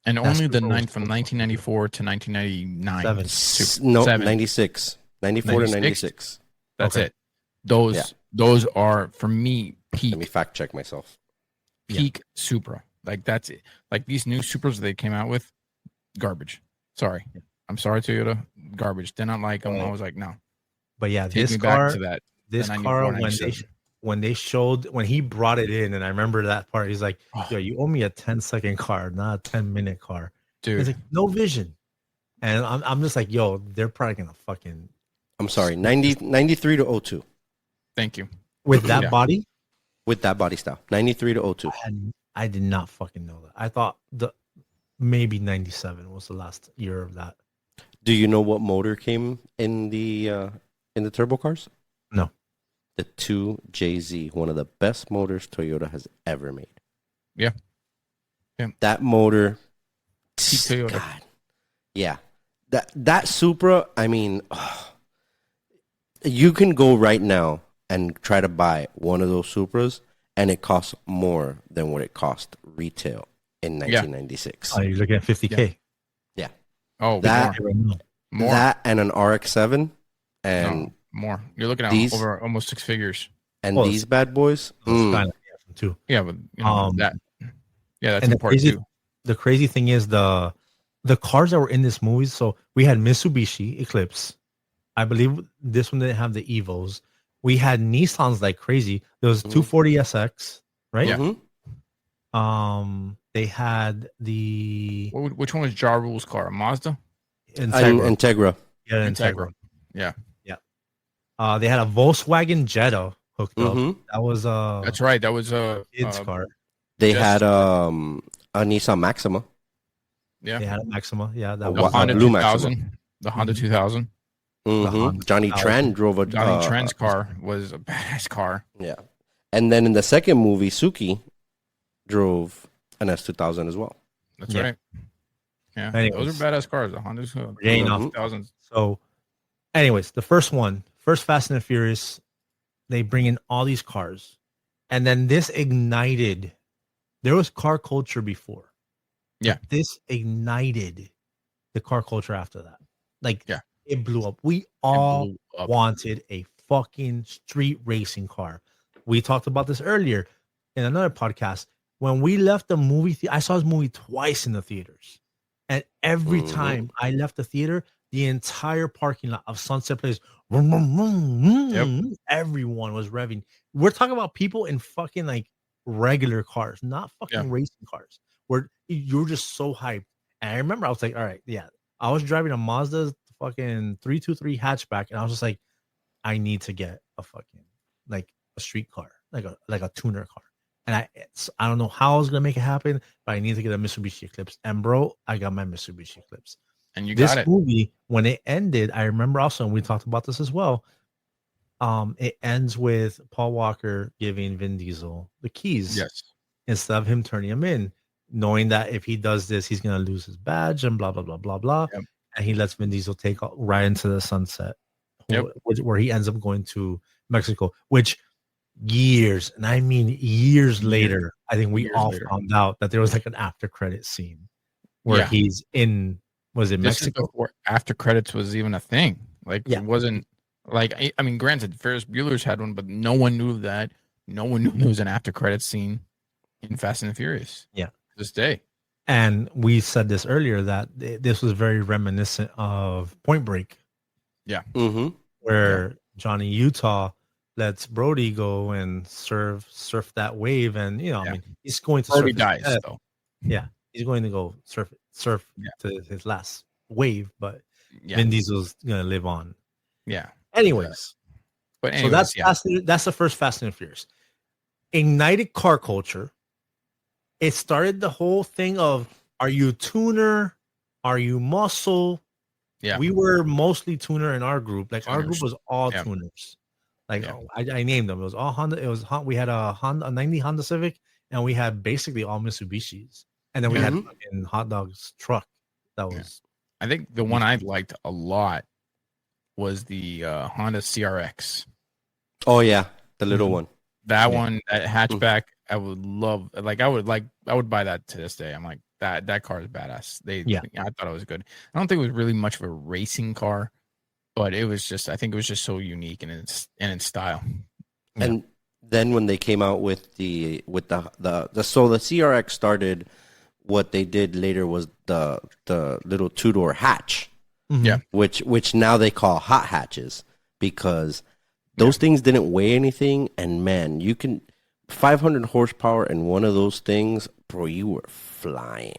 And only the 9 from 1994 to 1999. 96. 94 to 96. That's it. Those are, for me, peak. Let me fact check myself. Peak Supra. Like, that's it. Like, these new Supras they came out with, garbage. Sorry. I'm sorry, Toyota. Garbage. Did not like them. I was like, no. But yeah, Take this car, back to that. This car, when he brought it in, and I remember that part, he's like, yo, you owe me a 10-second car, not a 10-minute car. dude. It's like no vision, and I'm just like, yo, they're probably gonna fucking I'm sorry, 93 to 02 Thank you. with that Yeah. body. with that body style. 93 to 02. I did not fucking know that. I thought maybe 97 was the last year of that. Do you know what motor came in the turbo cars? No. The 2JZ, one of the best motors Toyota has ever made. Yeah. That motor, Peak Toyota. God, yeah. That Supra, I mean, you can go right now and try to buy one of those Supras, and it costs more than what it cost retail in 1996. Oh, you're looking at 50K. Yeah. Oh, That more. that and an RX-7 and No, more. You're looking at these- over almost 6 figures. and Well, these bad boys. Skyline, too. Yeah, but you know, that. Yeah, that's and important too. the crazy thing is the cars that were in this movie. So we had Mitsubishi Eclipse. I believe this one didn't have the Evos. We had Nissans like crazy. There was 240SX, right? Yeah. They had the Which one was Ja Rule's car? A Mazda? Integra. Yeah, Integra. Yeah. They had a Volkswagen Jetta hooked up. Mhm. That was That's right. That was a kid's car. They Yes. had a Nissan Maxima. Yeah. They had a Maxima. Yeah, that A The was Honda Blue 2000. The Honda 2000. Mhm. Johnny Tran drove a Johnny Trent's car was a badass car. Yeah, and then in the second movie, Suki drove an S2000 as well. That's Yeah. right. Yeah. Anyways. Those are badass cars. The Honda's Getting Mhm. off. 2000s. So, anyways, the first Fast and the Furious, they bring in all these cars, and then this ignited. There was car culture before. Yeah. But this ignited the car culture after that. Like, Yeah. it blew up. We It all blew up. wanted a fucking street racing car. We talked about this earlier in another podcast. When we left the movie, I saw this movie twice in the theaters, and every Mhm. time I left the theater, the entire parking lot of Sunset Place, vroom, vroom, vroom, vroom, everyone was revving. We're talking about people in fucking like regular cars, not fucking racing cars. Where you're just so hyped. And I remember I was like, all right, yeah. I was driving a Mazda fucking 323 hatchback, and I was just like, I need to get a fucking like a street car, like a tuner car. And I don't know how I was gonna make it happen, but I need to get a Mitsubishi Eclipse. And bro, I got my Mitsubishi Eclipse. And you This got it. movie, when it ended, I remember also, and we talked about this as well. It ends with Paul Walker giving Vin Diesel the keys Yes. instead of him turning him in, knowing that if he does this, he's gonna lose his badge and blah blah blah blah blah. Yep. And he lets Vin Diesel take right into the sunset, Yep. where he ends up going to Mexico, which years, and I mean years later, I think we Years all later. found out that there was like an after credit scene where Yeah. he's in, was it This is Mexico? before after credits was even a thing. Like Yeah. it wasn't like I mean, granted, Ferris Bueller's had one, but no one knew that. No one knew there was an after credits scene in Fast and the Furious. Yeah. To this day. And we said this earlier that this was very reminiscent of Point Break, Mm-hmm. where Johnny Utah lets Brody go and surf that wave, and I mean, he's going to Brody surf his dies death. though. Yeah, he's going to go surf Yeah. to his last wave, but Yeah. Vin Diesel's gonna live on. Yeah. Anyways, But so anyways, that's the first Fast and Furious. Ignited car culture. It started the whole thing of, are you tuner? Are you muscle? Yeah. We were mostly tuner in our group. Like our group Tuners. was all Yeah. tuners. Like Yeah. I named them. It was all Honda. It was we had a 90 Honda Civic, and we had basically all Mitsubishis. And then we had Mhm. fucking Hot Dog's truck. That was I think the one I liked a lot was the Honda CRX. Oh yeah, the little Mhm. one. That Yeah. one, that hatchback, I would love. I would buy that to this day. I'm like, that car is badass. I thought it was good. I don't think it was really much of a racing car, but it was just, I think it was just so unique in its style. Yeah. And then when they came out with the CRX started, what they did later was the little two-door hatch, Yeah. which now they call hot hatches, because those things didn't weigh anything, and man, you can 500 horsepower in one of those things, bro, you were flying.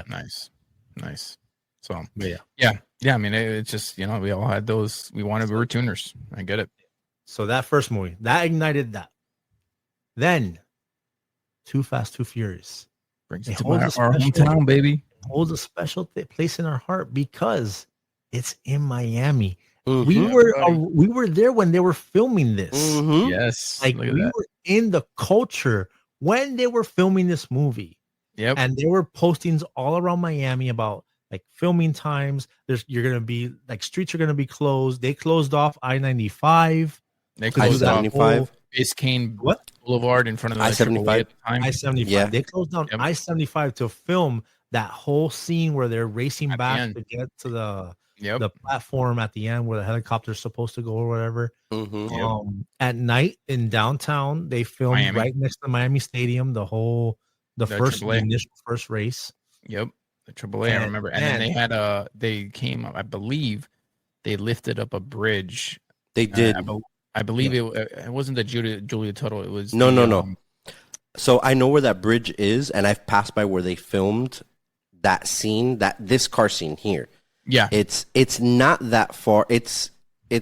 Nice. Nice. So But yeah. yeah. I mean, it's just we all had those. We were tuners. I get it. So that first movie that ignited that. Then, Too Fast, Too Furious. Brings It it to holds our hometown, baby. holds a special place in our heart because it's in Miami. Mhm. We were there when they were filming this. Mhm. Yes. Like Look at we that. were in the culture when they were filming this movie. Yep. And there were postings all around Miami about like filming times. You're gonna be like streets are gonna be closed. They closed off I-95. They to do closed that off I-75. Biscayne What? Boulevard in front of the I-75. AAA at the time. I-75. Yeah. They closed down Yep. I-75 to film that whole scene where they're racing At the back end. to get to the Yep. platform at the end where the helicopter's supposed to go or whatever. Mhm. Yep. At night in downtown, they filmed Miami. right next to Miami Stadium. The AAA. initial first race. Yep. The AAA, I And- remember. And then they came up, I believe they lifted up a bridge. They did. I believe it wasn't the Julia Tuttle. It was No. So I know where that bridge is, and I've passed by where they filmed that scene, this car scene here. Yeah. It's not that far. It's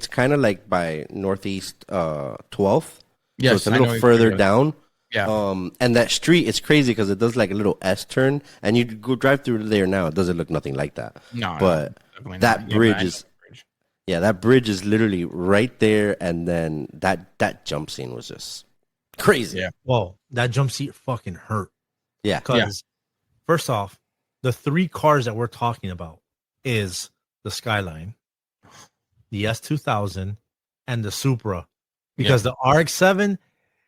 kind of like by Northeast 12th. Yes, So it's a I know little what further you're- down. Yeah. And that street is crazy because it does like a little S turn, and you go drive through there now. It doesn't look nothing like that. No, but definitely that not. bridge but I know is- the bridge. Yeah, that bridge is literally right there, and then that jump scene was just crazy. Yeah. Well, that jump seat fucking hurt. Yeah. Because first off, the three cars that we're talking about is the Skyline, the S2000, and the Supra. Because the RX-7,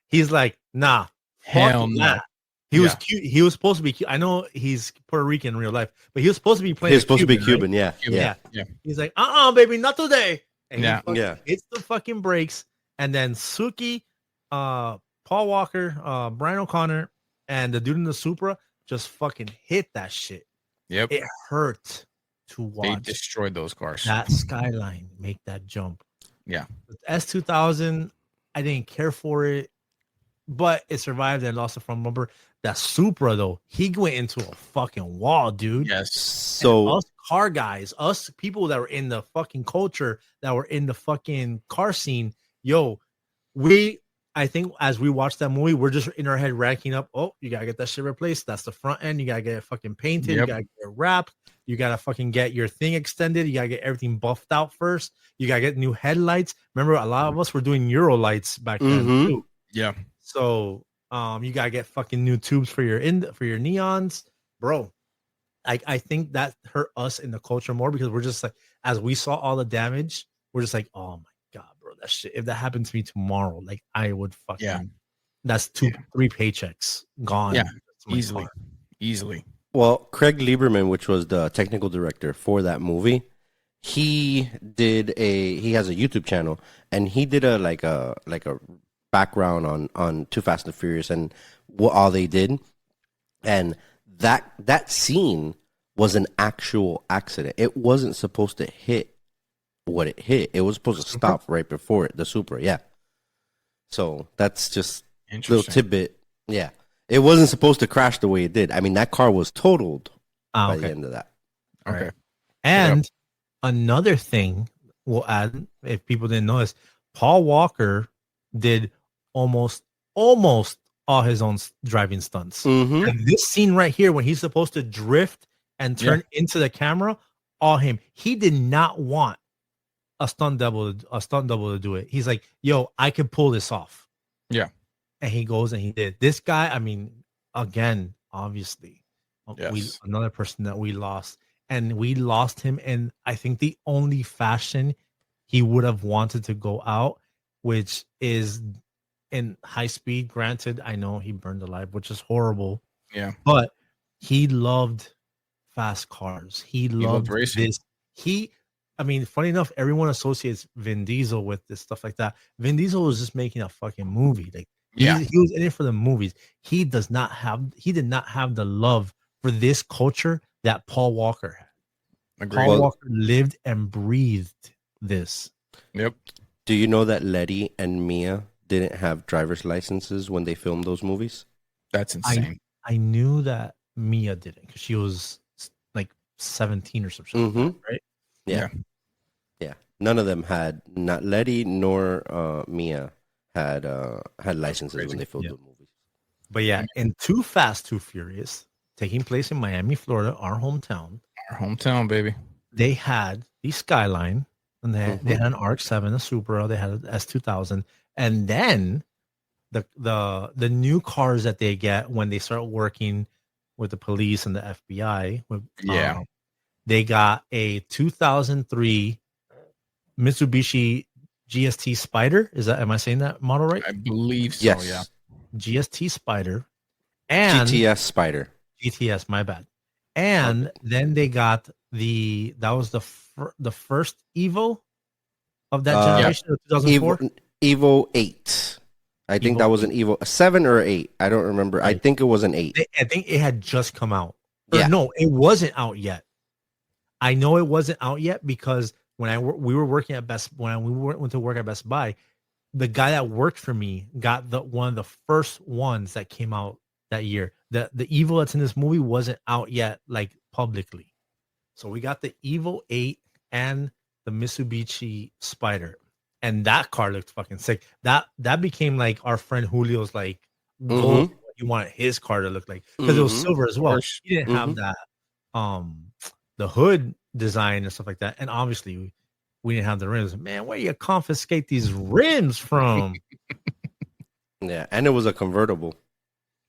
he's like, nah, Hell fuck no. that. He was Yeah. cute. He was supposed to be cute. I know he's Puerto Rican in real life, but he was supposed to be playing. He was supposed to be right? Cuban, yeah. Yeah. He's like, baby, not today. And Yeah. he fucking Yeah. hits the fucking brakes. And then Suki, Paul Walker, Brian O'Connor, and the dude in the Supra just fucking hit that shit. Yep. It hurt to They watch destroyed those cars. that Skyline make that jump. Yeah. The S2000, I didn't care for it, but it survived and lost the front bumper. That Supra, though, he went into a fucking wall, dude. Yes. So Us car guys, us people that were in the fucking culture, that were in the fucking car scene, I think as we watch that movie, we're just in our head ranking up. Oh, you gotta get that shit replaced. That's the front end. You gotta get it fucking painted. You Yep. gotta get it wrapped. You gotta fucking get your thing extended. You gotta get everything buffed out first. You gotta get new headlights. Remember, a lot of us were doing Euro lights back then Mhm. too. Yeah. So you gotta get fucking new tubes for your neons, bro. I think that hurt us in the culture more because we're just like, as we saw all the damage, we're just like, oh my god, bro, that shit. If that happened to me tomorrow, like I would fucking. Yeah. That's 3 paychecks gone. Yeah, to my Easily. car. Easily. Well, Craig Lieberman, which was the technical director for that movie, he has a YouTube channel, and he did a background on Too Fast and Furious and what all they did, and that scene was an actual accident. It wasn't supposed to hit what it hit. It was supposed to stop right before it. The Supra, yeah. So that's just a little Interesting. tidbit. Yeah, it wasn't supposed to crash the way it did. I mean, that car was totaled by the Okay. end of that. Okay. And another thing we'll add, if people didn't know this, Paul Walker did almost all his own driving stunts. Mm-hmm. And this scene right here, when he's supposed to drift and turn into the camera, all him. He did not want a stunt double to do it. He's like, yo, I could pull this off. Yeah. And he goes and he did. This guy, I mean, again, obviously, Yes. another person that we lost. And we lost him in, I think, the only fashion he would have wanted to go out, which is in high speed. Granted, I know he burned alive, which is horrible. Yeah. But he loved fast cars. He loved racing. this. I mean, funny enough, everyone associates Vin Diesel with this stuff like that. Vin Diesel was just making a fucking movie. Like, he was in it for the movies. He did not have the love for this culture that Paul Walker had. Agreed. Paul Walker lived and breathed this. Yep. Do you know that Letty and Mia didn't have driver's licenses when they filmed those movies? That's insane. I knew that Mia didn't because she was like 17 or something, Mhm. right? Yeah. Yeah. None of them had, not Letty nor Mia had licenses crazy. when they filmed Yeah. the movies. But yeah, in Too Fast, Too Furious, taking place in Miami, Florida, our hometown, Our hometown, baby. they had the Skyline, and they Mhm. had an RX-7, a Supra, they had an S2000, and then the new cars that they get when they start working with the police and the FBI, Yeah. they got a 2003 Mitsubishi GST Spider. Am I saying that model right? I believe so. Yes. Yeah. GST Spider and GTS Spider. GTS. My bad. And then they got that was the first Evo of that generation of 2004. Evo 8. I think Evo that was 8. an Evo 7 or 8. I don't remember. I Right. think it was an 8. I think it had just come out. Or Yeah. no, it wasn't out yet. I know it wasn't out yet because we were working at when we went to work at Best Buy, the guy that worked for me got one of the first ones that came out that year. The Evo that's in this movie wasn't out yet, like publicly. So we got the Evo 8 and the Mitsubishi Spider. And that car looked fucking sick. That became like our friend Julio's like goal. Mhm. He wanted his car to look like, because it was Mhm. silver as well. course. He didn't have Mhm. that the hood design and stuff like that. And obviously we didn't have the rims. Man, where you confiscate these rims from? Yeah, and it was a convertible.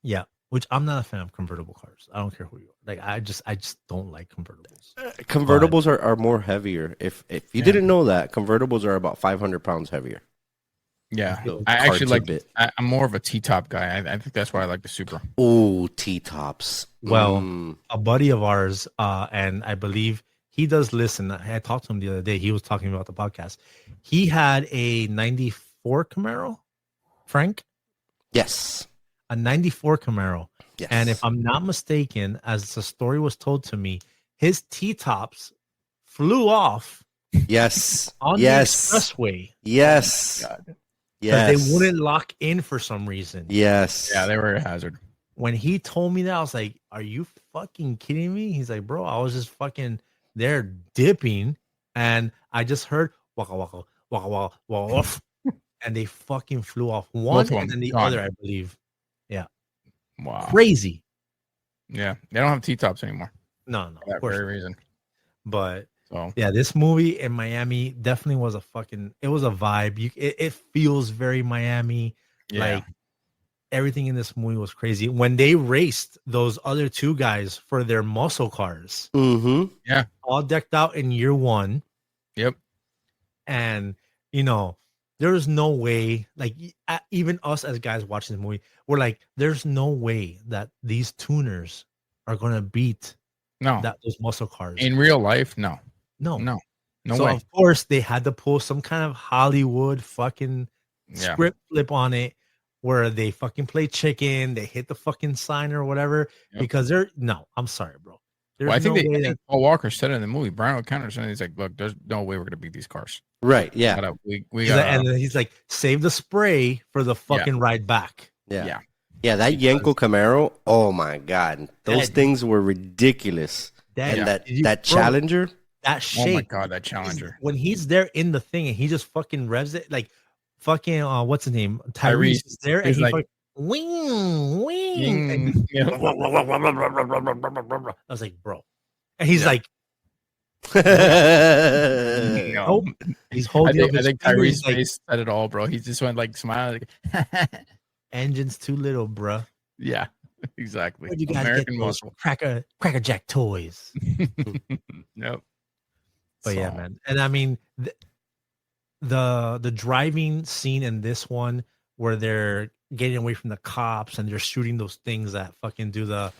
Yeah, which I'm not a fan of convertible cars. I don't care who you are. Like I just don't like convertibles. Convertibles are more heavier. If you didn't know that, convertibles are about 500 pounds heavier. Yeah. So, I actually hard like. to I'm more of a T-top guy. I think that's why I like the Supra. Oh, T-tops. well, a buddy of ours, and I believe he does listen. I talked to him the other day. He was talking about the podcast. He had a 94 Camaro, Frank, Yes. a 94 Camaro. Yes. And if I'm not mistaken, as the story was told to me, his T-tops flew off yes. on yes. the expressway Yes. Oh God. because Yes. they wouldn't lock in for some reason. Yes. Yeah, they were a hazard. When he told me that, I was like, "Are you fucking kidding me?" He's like, "Bro, I was just fucking there dipping, and I just heard waka waka waka waka waka, waka, and they fucking flew off one, Both of and them then the gone. other, I believe. Yeah, Wow. crazy. Yeah, they don't have T-tops anymore No, for of that course. very Not. reason. But So yeah, this movie in Miami definitely was it was a vibe. It feels very Miami. yeah, Like everything in this movie was crazy. When they raced those other two guys for their muscle cars, Mm-hmm. all decked out in year one, yep. and there's no way, like even us as guys watching the movie, we're like, there's no way that these tuners are gonna beat No, those muscle cars. in real life, no, No. no So way. of course they had to pull some kind of Hollywood fucking Yeah, script flip on it, where they fucking play chicken, they hit the fucking sign or whatever, Yep. because I'm sorry, bro. There's well, I think no way I think Paul Walker said it in the movie. Brian O'Connor said, he's like, "Look, there's no way we're gonna beat these cars." Right. Yeah. We he's got like, and then he's like, save the spray for the fucking ride back. Yeah. Yeah. Yeah. That Yenko Camaro. Oh my God. Those That- things were ridiculous. That, And bro, that Challenger. that Oh shape. my God, that Challenger. When he's there in the thing and he just fucking revs it, like fucking what's his name? Tyrese. Tyrese is there, and He's he like, fucking wing. And Yeah. I was like, bro. And he's Yeah. like, No. nope. He's holding up I his think finger, Tyrese's he's like, face said it all, bro. He just went like smiling. Like, engine's too little, bruh. yeah, exactly. Where'd you guys American get those muscle. Cracker Jack toys? Nope. But yeah, So, man. And I mean, the driving scene in this one where they're getting away from the cops and they're shooting those things that fucking do the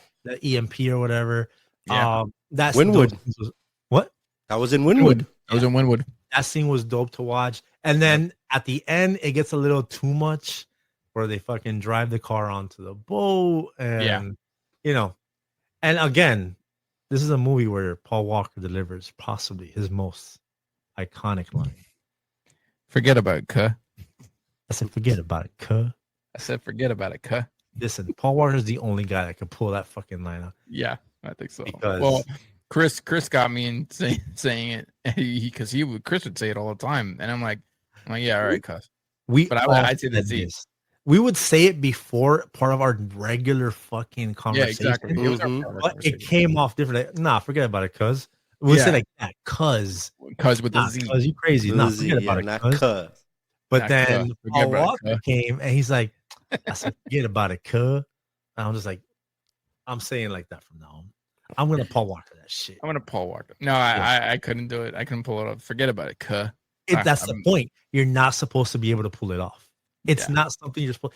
EMP or whatever. Yeah. That's Wynwood. What? That was in Wynwood. I was in Wynwood. That scene was dope to watch. And then at the end, it gets a little too much where they fucking drive the car onto the boat. And, and again, this is a movie where Paul Walker delivers possibly his most iconic line. Forget about it, cuh. I said, forget about it, cuh. I said, forget about it, cuh. Listen, Paul Walker is the only guy that could pull that fucking line out. Yeah, I think so. Because- Well, Chris got me in saying it because Chris would say it all the time, and I'm like, yeah, all right, cuss. But I'd say the said Z. this. We would say it before part of our regular fucking Yeah, conversation. exactly. It was our Mhm. part of our But it conversation. came off different. Like, nah, forget about it, cuz. We'll say Yeah. like that, cuz. Cuz with the Nah, Z. cuz, you crazy. Nah, Z, forget about yeah, it, not cuz. cuss. But Not then cuh. Forget Paul about it, Walker cuh. came and he's like, I said, forget about it, cuz. And I'm just like, I'm saying like that from now on. I'm gonna Paul Walker that shit. I'm gonna Paul Walker. No, Yeah. I couldn't do it. I couldn't pull it off. Forget about it, cuh. That's the point. You're not supposed to be able to pull it off. It's Yeah. not something you're supposed.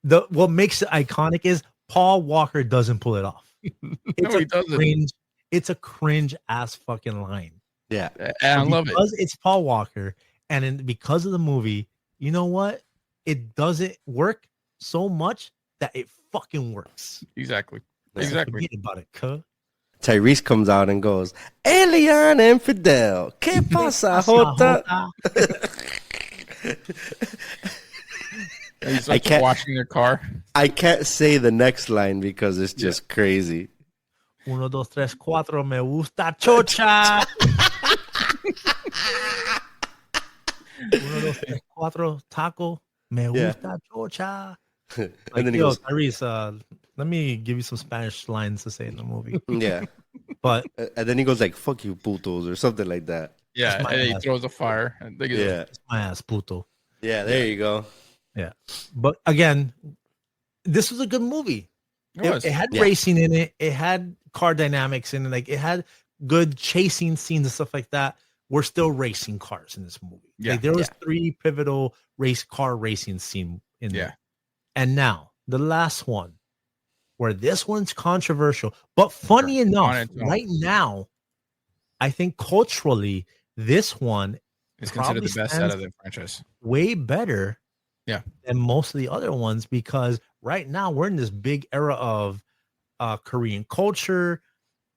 What makes it iconic is Paul Walker doesn't pull it off. It's No, a he doesn't. cringe. It's a cringe ass fucking line. Yeah. And I love it. Because it's Paul Walker, and because of the movie, you know what? It doesn't work so much that it fucking works. Exactly. Yeah. Exactly. Forget about it, cuh. Tyrese comes out and goes, Elian and Fidel, ¿qué pasa, Jota? He's I like can't- watching their car. I can't say the next line because it's just crazy. 1, 2, 3, 4, me gusta chocha. 1, 2, 3, 4, taco, me Yeah. gusta chocha. And Like, then he yo, goes, Tyrese, let me give you some Spanish lines to say in the movie. yeah. But And then he goes like, fuck you, putos, or something like that. Yeah, my and he ass. throws a fire. I think Yeah. it's my ass, puto. Yeah, there you go. Yeah. But again, this was a good movie. it It had Yeah. racing in it. It had car dynamics in it. Like, it had good chasing scenes and stuff like that. We're still racing cars in this movie. Yeah. Like, there was 3 pivotal car racing scene in Yeah. there. And now the last one, where this one's controversial, but funny On enough, its own. right now, I think culturally, this one It's considered the probably best out stands of the franchise. way better Yeah. than most of the other ones, because right now we're in this big era of Korean culture,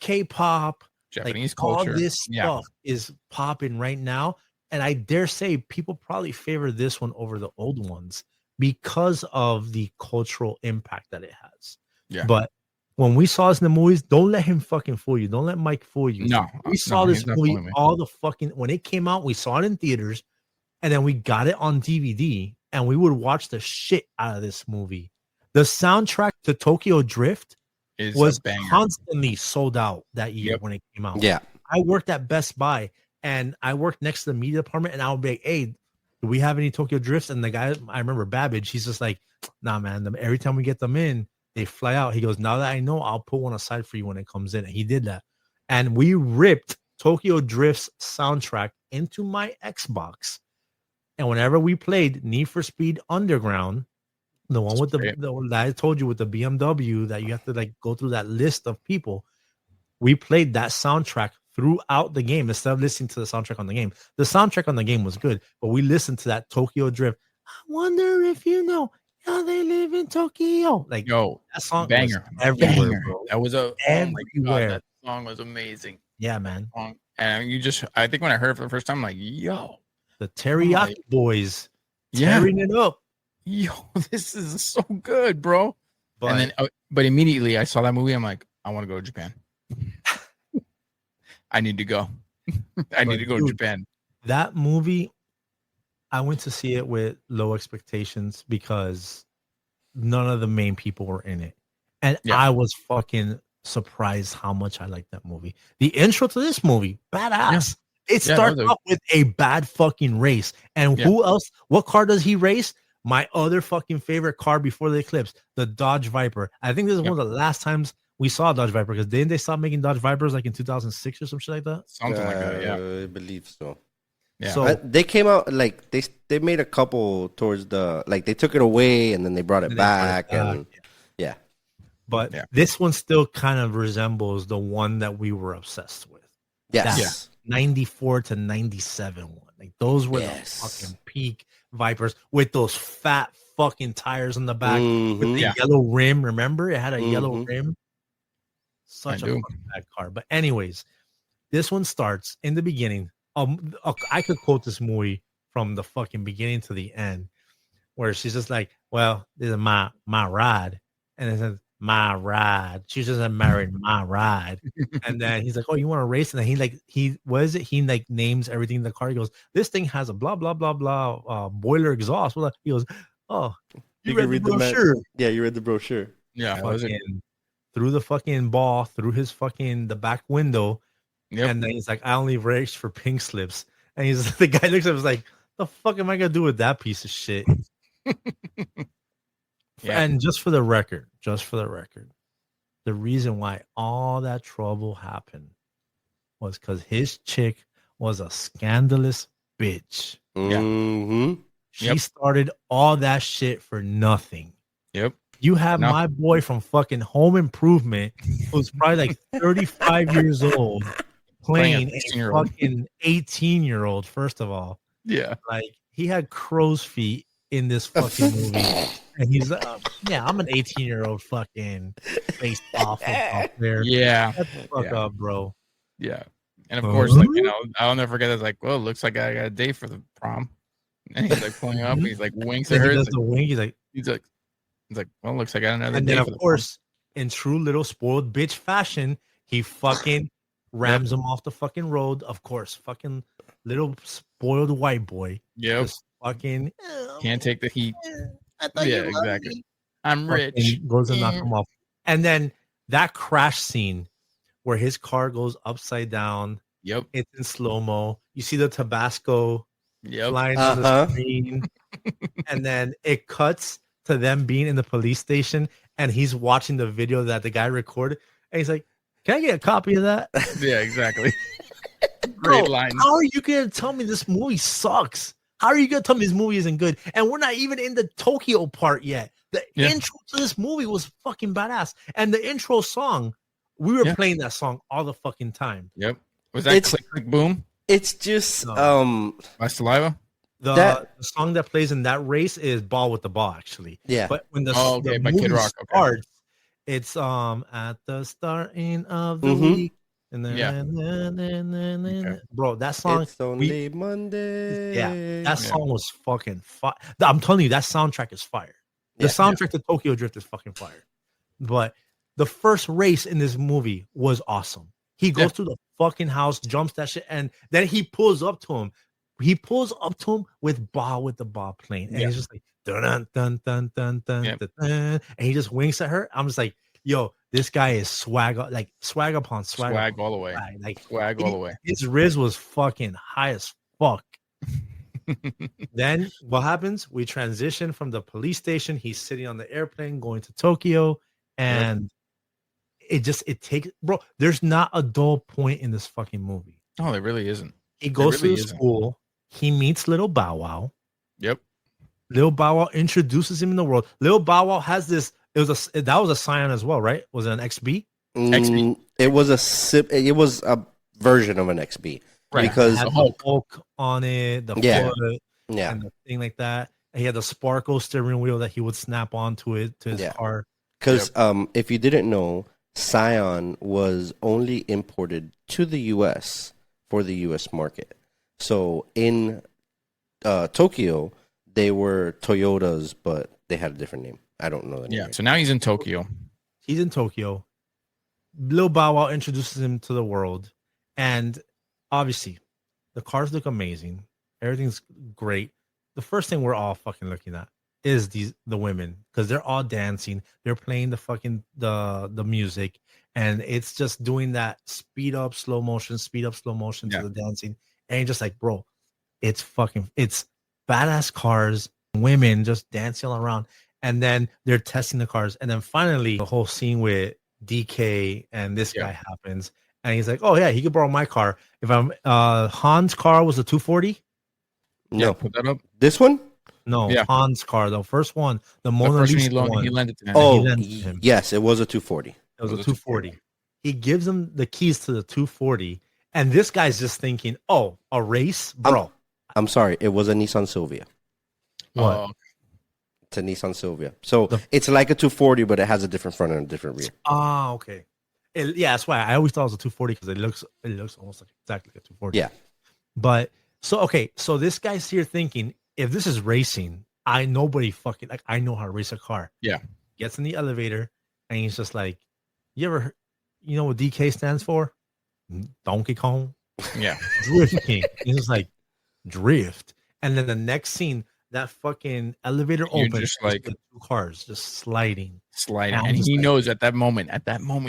K-pop, Japanese all culture. this Yeah. stuff is popping right now. And I dare say people probably favor this one over the old ones because of the cultural impact that it has. Yeah. But when we saw this in the movies, don't let him fucking fool you. Don't let Mike fool you. No. We saw no, this he's not movie fooling me. all the fucking, when it came out, we saw it in theaters, and then we got it on DVD, and we would watch the shit out of this movie. The soundtrack to Tokyo Drift Is was a banger. constantly sold out that year Yep. when it came out. Yeah. I worked at Best Buy, and I worked next to the media department, and I would be like, hey, do we have any Tokyo Drifts? And the guy, I remember Babbage, he's just like, nah, man, every time we get them in, they fly out. He goes, now that I know, I'll put one aside for you when it comes in. And he did that. And we ripped Tokyo Drift's soundtrack into my Xbox. And whenever we played Need for Speed Underground, the one with great. the that I told you with the BMW that you have to like go through that list of people, we played that soundtrack throughout the game instead of listening to the soundtrack on the game. The soundtrack on the game was good, but we listened to that Tokyo Drift. I wonder if you know how they live in Tokyo. Like, Yo, that song banger. was everywhere, Banger. bro. That was a Everywhere. Oh my God, that song was amazing. Yeah, man. And I think when I heard it for the first time, I'm like, yo, The Teriyaki Boys yeah, tearing it up. yo, this is so good, bro. But And then, but immediately I saw that movie. I'm like, I want to go to Japan. I need to go. I need to go to dude, Japan. that movie, I went to see it with low expectations because none of the main people were in it. And Yeah. I was fucking surprised how much I liked that movie. The intro to this movie, badass. It Yeah, starts no, off with a bad fucking race. And Yeah. who else? What car does he race? My other fucking favorite car before the eclipse, the Dodge Viper. I think this is Yep. one of the last times we saw a Dodge Viper, because didn't they stop making Dodge Vipers like in 2006 or some shit like that? Something like that. Yeah. I believe so. Yeah. So They came out like they made a couple towards the like they took it away and then they brought it And they brought back it back. and yeah. But Yeah. this one still kind of resembles the one that we were obsessed with. Yes. 94 to 97 one. Like, those were Yes. the fucking peak Vipers with those fat fucking tires on the back with Mhm. the Yeah. yellow rim. Remember, it had a yellow Mhm. rim. Such I a do. fucking bad car. But anyways, this one starts in the beginning. I could quote this movie from the fucking beginning to the end, where she's just like, "Well, this is my ride," and it says, my ride. She just married my ride. And then he's like, oh, you want to race? And then what is it? He like names everything in the car. He goes, this thing has a blah, blah, blah, blah, boiler exhaust. Well, he goes, oh, you read the brochure. Yeah, you read the brochure. Yeah, was it? Threw the fucking ball through his fucking the back window. Yep. And then he's like, I only race for pink slips. And he's the guy looks at him and is like, the fuck am I gonna do with that piece of shit? Yeah. And just for the record, the reason why all that trouble happened was because his chick was a scandalous bitch. Mm-hmm. She started all that shit for nothing. Yep. You have my boy from fucking Home Improvement, who's probably like 35 years old, playing a fucking 18-year-old, first of all. Yeah. Like, he had crow's feet in this fucking movie. And he's like, yeah, I'm an 18-year-old fucking face off up there. Yeah. Shut the fuck up, bro. Yeah. And of course, like, you know, I'll never forget. It's like, well, it looks like I got a date for the prom. And he's like pulling up. And he's like winks at her. He does the wink. He's like, well, looks like I got another date. And then, of course, in true little spoiled bitch fashion, he fucking rams him off the fucking road. Of course, fucking little spoiled white boy. Yep. Just fucking can't take the heat. I thought you exactly. Me. I'm rich. Goes and knock him off. And then that crash scene where his car goes upside down. Yep. It's in slow-mo. You see the Tabasco flying on the screen. And then it cuts to them being in the police station, and he's watching the video that the guy recorded. And he's like, can I get a copy of that? Yeah, exactly. Great line. How are you going to tell me this movie sucks? How are you going to tell me this movie isn't good? And we're not even in the Tokyo part yet. The intro to this movie was fucking badass. And the intro song, we were playing that song all the fucking time. Yep. Was that Click Click Boom? It's just My Saliva? The song that plays in that race is Ball with the Ball, actually. Yeah. But when the by Kid Rock. Starts, it's at the starting of the week. And then, bro, that song. It's only Monday. Yeah, that song was fucking fire. I'm telling you, that soundtrack is fire. The soundtrack to Tokyo Drift is fucking fire. But the first race in this movie was awesome. He goes to the fucking house, jumps that shit, and then he pulls up to him. He pulls up to him with the ball playing, and he's just like dun dun dun dun dun dun, and he just winks at her. I'm just like, yo, this guy is swag upon swag all the way. Like swag all the way. His riz was fucking high as fuck. Then what happens? We transition from the police station. He's sitting on the airplane going to Tokyo, and it takes, bro. There's not a dull point in this fucking movie. Oh, there really isn't. He goes to the school. He meets Little Bow Wow. Yep. Little Bow Wow introduces him in the world. Little Bow Wow has this. That was a Scion as well, right? Was it an XB? XB. It was a version of an XB, right? Because it had the Hulk on it, the foot, and the thing like that. And he had the sparkle steering wheel that he would snap onto it to his car. Because if you didn't know, Scion was only imported to the U.S. for the U.S. market. So in Tokyo, they were Toyotas, but they had a different name. I don't know the name. Yeah, so now he's in Tokyo. He's in Tokyo. Lil Bow Wow introduces him to the world. And obviously, the cars look amazing. Everything's great. The first thing we're all fucking looking at is the women, because they're all dancing. They're playing the fucking the music. And it's just doing that speed up, slow motion to the dancing. And you're just like, bro, it's badass cars, women just dancing all around. And then they're testing the cars. And then finally, the whole scene with DK and this guy happens. And he's like, oh, yeah, he could borrow my car. If I'm Han's car was a 240? No. Put that up. This one? No, Han's car, the first one, the Mona Lisa one. He lent it to him. Oh, yes, it was a 240. It was a 240. He gives him the keys to the 240. And this guy's just thinking, oh, a race? Bro. I'm sorry. It was a Nissan Silvia. What? It's a Nissan Silvia. So it's like a 240, but it has a different front and a different rear. Ah, okay. That's why I always thought it was a 240 because it looks almost like exactly like a 240. Yeah. But so this guy's here thinking, if this is racing, I know how to race a car. Yeah. Gets in the elevator, and he's just like, "You ever, you know what DK stands for? Donkey Kong Yeah. Drift King." He's just like drift, and then the next scene, that fucking elevator You're opens, just and it's like the two cars just sliding, sliding. and I'm And just he like, knows at that moment,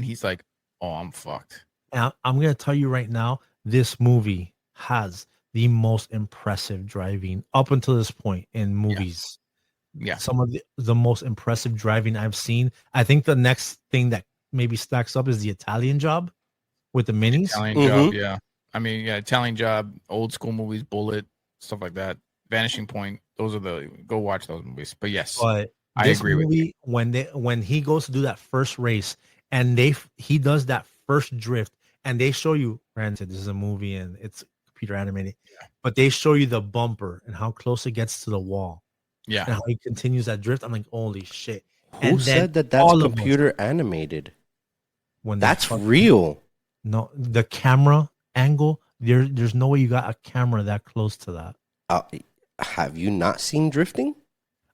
he's like, oh, I'm fucked. and I'm gonna tell you right now, this movie has the most impressive driving up until this point in movies. Yeah. Some of the most impressive driving I've seen. I think the next thing that maybe stacks up is the Italian Job with the minis. Italian Job, yeah. I mean, yeah, Italian Job, old school movies, Bullet, stuff like that. Vanishing Point. Those are go watch those movies. But yes, But I this agree with you. movie, when he goes to do that first race and he does that first drift, and they show you, granted, this is a movie and it's computer animated, but they show you the bumper and how close it gets to the wall. Yeah. And how he continues that drift. I'm like, holy shit. Who And then said that that's all of us, computer animated? when they That's fucking- real. No, the camera angle, there's no way you got a camera that close to that. Have you not seen drifting?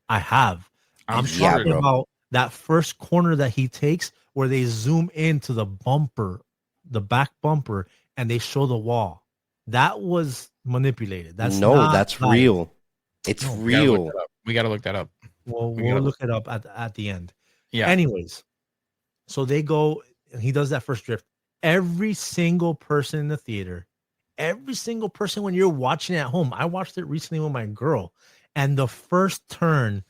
I have. I'm sure, talking bro. about that first corner that he takes where they zoom into the bumper, the back bumper, and they show the wall. That was manipulated. That's That's live. real. It's No, real. We gotta look that up. We'll look it up at the end. Yeah. Anyways, so they go, and he does that first drift. Every single person in the theater, every single person when you're watching at home. I watched it recently with my girl, and the first turn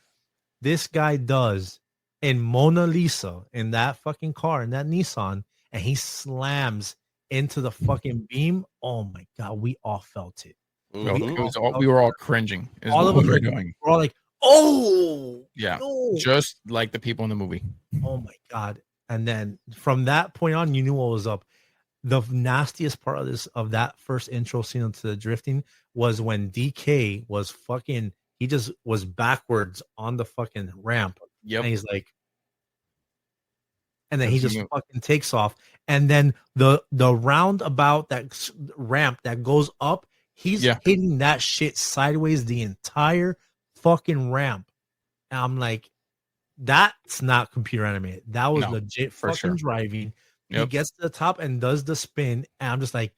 this guy does in Mona Lisa in that fucking car, in that Nissan, and he slams into the fucking beam. Oh my god, we all felt it. Mhm. We were all cringing. Is All what of us we were were doing. We're all like, oh Yeah. no. Just like the people in the movie. Oh my god. And then from that point on, you knew what was up. The nastiest part of that first intro scene into the drifting was when DK was fucking, he just was backwards on the fucking ramp. Yep. And he's like, and then That's he just you. fucking takes off. And then the roundabout, that ramp that goes up, he's hitting that shit sideways the entire fucking ramp. And I'm like, that's not computer animated. That was legit fucking driving. He gets to the top and does the spin, and I'm just like,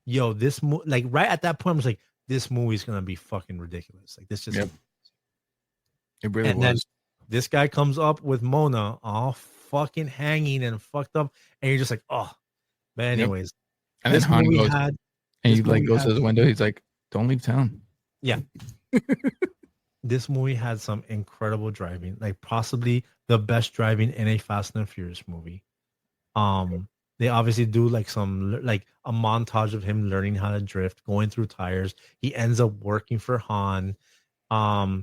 yo, this like right at that point, I'm just like, this movie's gonna be fucking ridiculous. Like this just it really and was. then this guy comes up with Mona all fucking hanging and fucked up, and you're just like, oh. But anyways, and then Han goes, and he like goes to the window. He's like, "Don't leave town." Yeah. This movie had some incredible driving, like possibly the best driving in a Fast and Furious movie. They obviously do like some like a montage of him learning how to drift, going through tires. He ends up working for Han.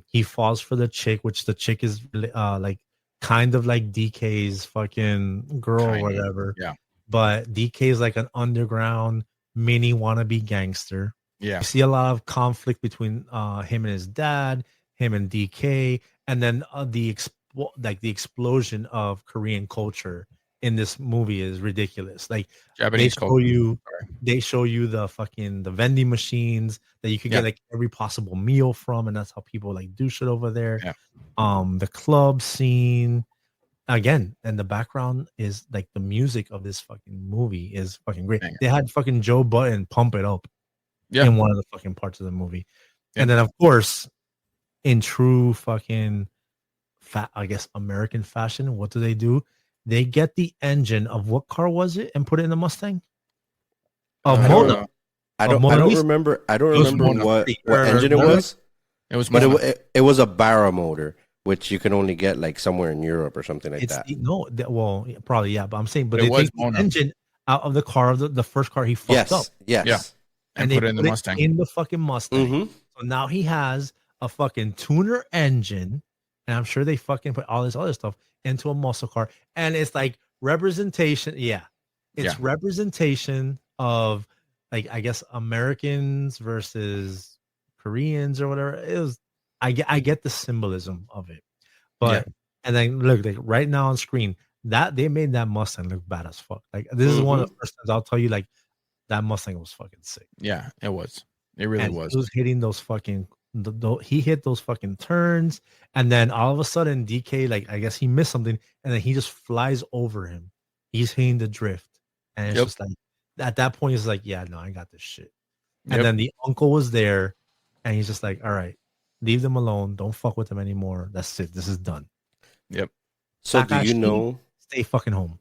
He falls for the chick, which the chick is like kind of like DK's fucking girl or whatever. Yeah. But DK is like an underground mini wannabe gangster. Yeah. You see a lot of conflict between him and his dad, him and DK, and then the explosion of Korean culture in this movie is ridiculous. Like Japanese they show you the vending machines that you could get like every possible meal from, and that's how people like do shit over there. Yeah. The club scene again, and the background is like the music of this fucking movie is fucking great. They had fucking Joe Budden pump it up in one of the fucking parts of the movie. And then of course, in true fucking I guess American fashion, what do? They get the engine of what car was it and put it in the Mustang? Mona. I don't remember what engine it was. It was, but it was a barrel motor, which you can only get like somewhere in Europe or something like that. Probably yeah. But I'm saying, but it they was take the engine out of the car, the first car he fucked up. Yes. Yeah. And they put it in the Mustang. In the fucking Mustang. Mm-hmm. So now he has a fucking tuner engine, and I'm sure they fucking put all this other stuff into a muscle car, and it's like representation. Yeah, it's representation of like I guess Americans versus Koreans or whatever. It was. I get the symbolism of it, but and then look like right now on screen that they made that Mustang look bad as fuck. Like this is one of the first times I'll tell you like that Mustang was fucking sick. Yeah, it was. It really was. It was hitting those fucking he hit those fucking turns, and then all of a sudden DK, like, I guess he missed something, and then he just flies over him. He's hitting the drift, and it's Yep. just like at that point he's like, yeah, no, I got this shit. And Yep. then the uncle was there, and he's just like, all right, leave them alone, don't fuck with them anymore. That's it. This is done. Yep. So do you Takashi, know? stay fucking home.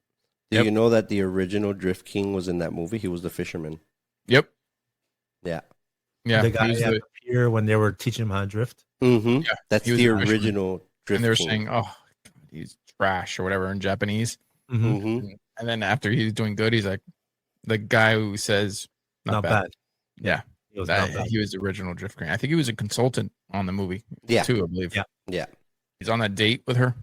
Do Yep. you know that the original Drift King was in that movie? He was the fisherman. Yep. Yeah. Yeah. The guy he was at the pier when they were teaching him how to drift. Mm-hmm. Yeah, That's he was the the fisherman. original Drift and they were King. saying, "Oh, he's trash" or whatever in Japanese. Mhm. Mm-hmm. And then after he's doing good, he's like, the guy who says, Not bad. Yeah. He was That, not bad. he was the original Drift King. I think he was a consultant on the movie Yeah. too, I believe. Yeah. Yeah. He's on that date with her.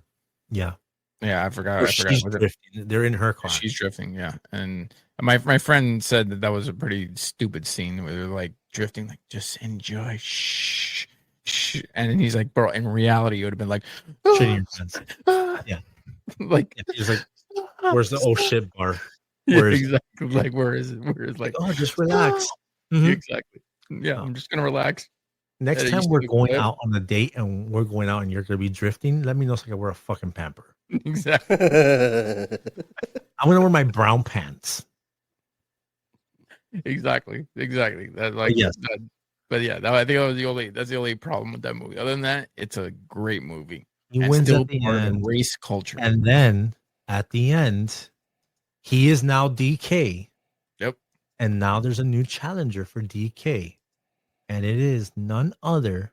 Yeah. Yeah, I forgot. Or I forgot. she's Was it- drifting. They're in her car. She's drifting, yeah. And my friend said that was a pretty stupid scene where they're like drifting, like, just enjoy, shh. And then he's like, bro, in reality, it would have been like, Shitting your pants. ah. Yeah. Like, He's like, where's the oh shit bar? Yeah, Where is exactly. Like, where is it? Where is like, oh, just relax. Mhm. Exactly. Yeah, Oh. I'm just gonna relax. Next Yeah, time you we're see the going clip? out on a date and we're going out and you're gonna be drifting, let me know so I can wear a fucking pamper. Exactly. I'm gonna wear my brown pants. Exactly. That like yes. that, but yeah, I think that's the only problem with that movie. Other than that, it's a great movie. He And wins still at the part of end, the race culture. and then at the end, he is now DK. Yep. And now there's a new challenger for DK, and it is none other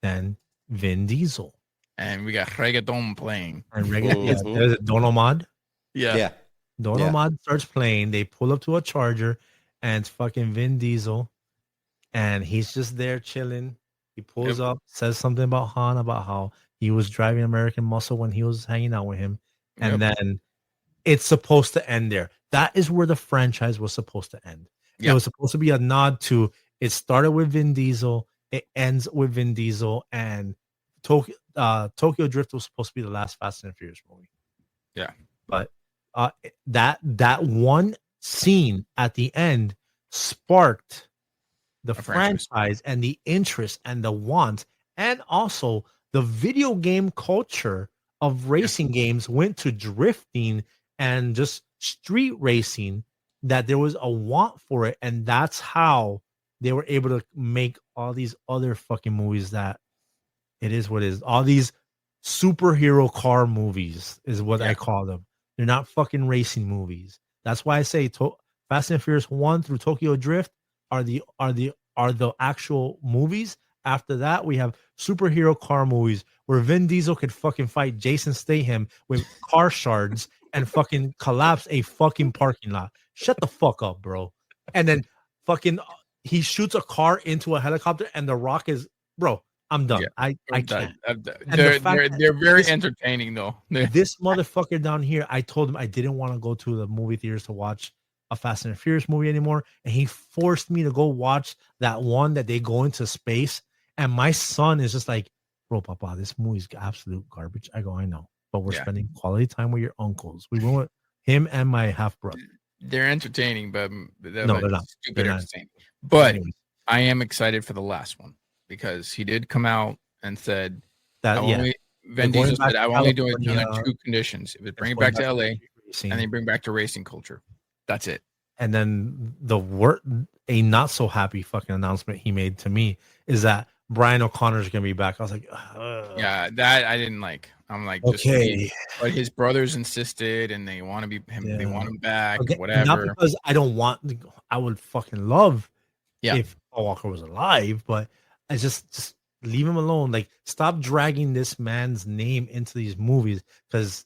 than Vin Diesel. And we got reggaeton playing. And regular, yeah, Mhm. there's a Donomod. Yeah. Yeah. Donomod starts playing. They pull up to a charger, and it's fucking Vin Diesel, and he's just there chilling. He pulls up, says something about Han, about how he was driving American Muscle when he was hanging out with him, and then it's supposed to end there. That is where the franchise was supposed to end. It was supposed to be a nod to it started with Vin Diesel, it ends with Vin Diesel, and Tokyo Drift was supposed to be the last Fast and Furious movie. Yeah. But that one scene at the end sparked the franchise and the interest and the want, and also the video game culture of racing games went to drifting and just street racing, that there was a want for it, and that's how they were able to make all these other fucking movies that it is what it is. All these superhero car movies is what I call them. They're not fucking racing movies. That's why I say Fast and Furious 1 through Tokyo Drift are the actual movies. After that, we have superhero car movies where Vin Diesel could fucking fight Jason Statham with car shards and fucking collapse a fucking parking lot. Shut the fuck up, bro. And then fucking he shoots a car into a helicopter and the Rock is, bro, I'm done. I can't. They're very entertaining though. This motherfucker down here, I told him I didn't want to go to the movie theaters to watch a Fast and Furious movie anymore, and he forced me to go watch that one that they go into space. And my son is just like, bro, Papa, this movie's absolute garbage. I go, I know, but we're spending quality time with your uncles. We went with him and my half brother. They're entertaining, but they're not. Stupid They're not. entertaining. But anyways, I am excited for the last one because he did come out and said that Vin Diesel said, "I only do it California, under two conditions: if it bring it going back to LA, racing. and they bring back to racing culture. That's it." And then a not so happy fucking announcement he made to me is that Brian O'Connor's gonna be back. I was like, yeah, that I didn't like. I'm like, okay, but his brothers insisted, and they want to be him. They want him back, okay. whatever. Not because I don't want. I would fucking love, Yeah. if Paul Walker was alive, but I just leave him alone. Like, stop dragging this man's name into these movies, because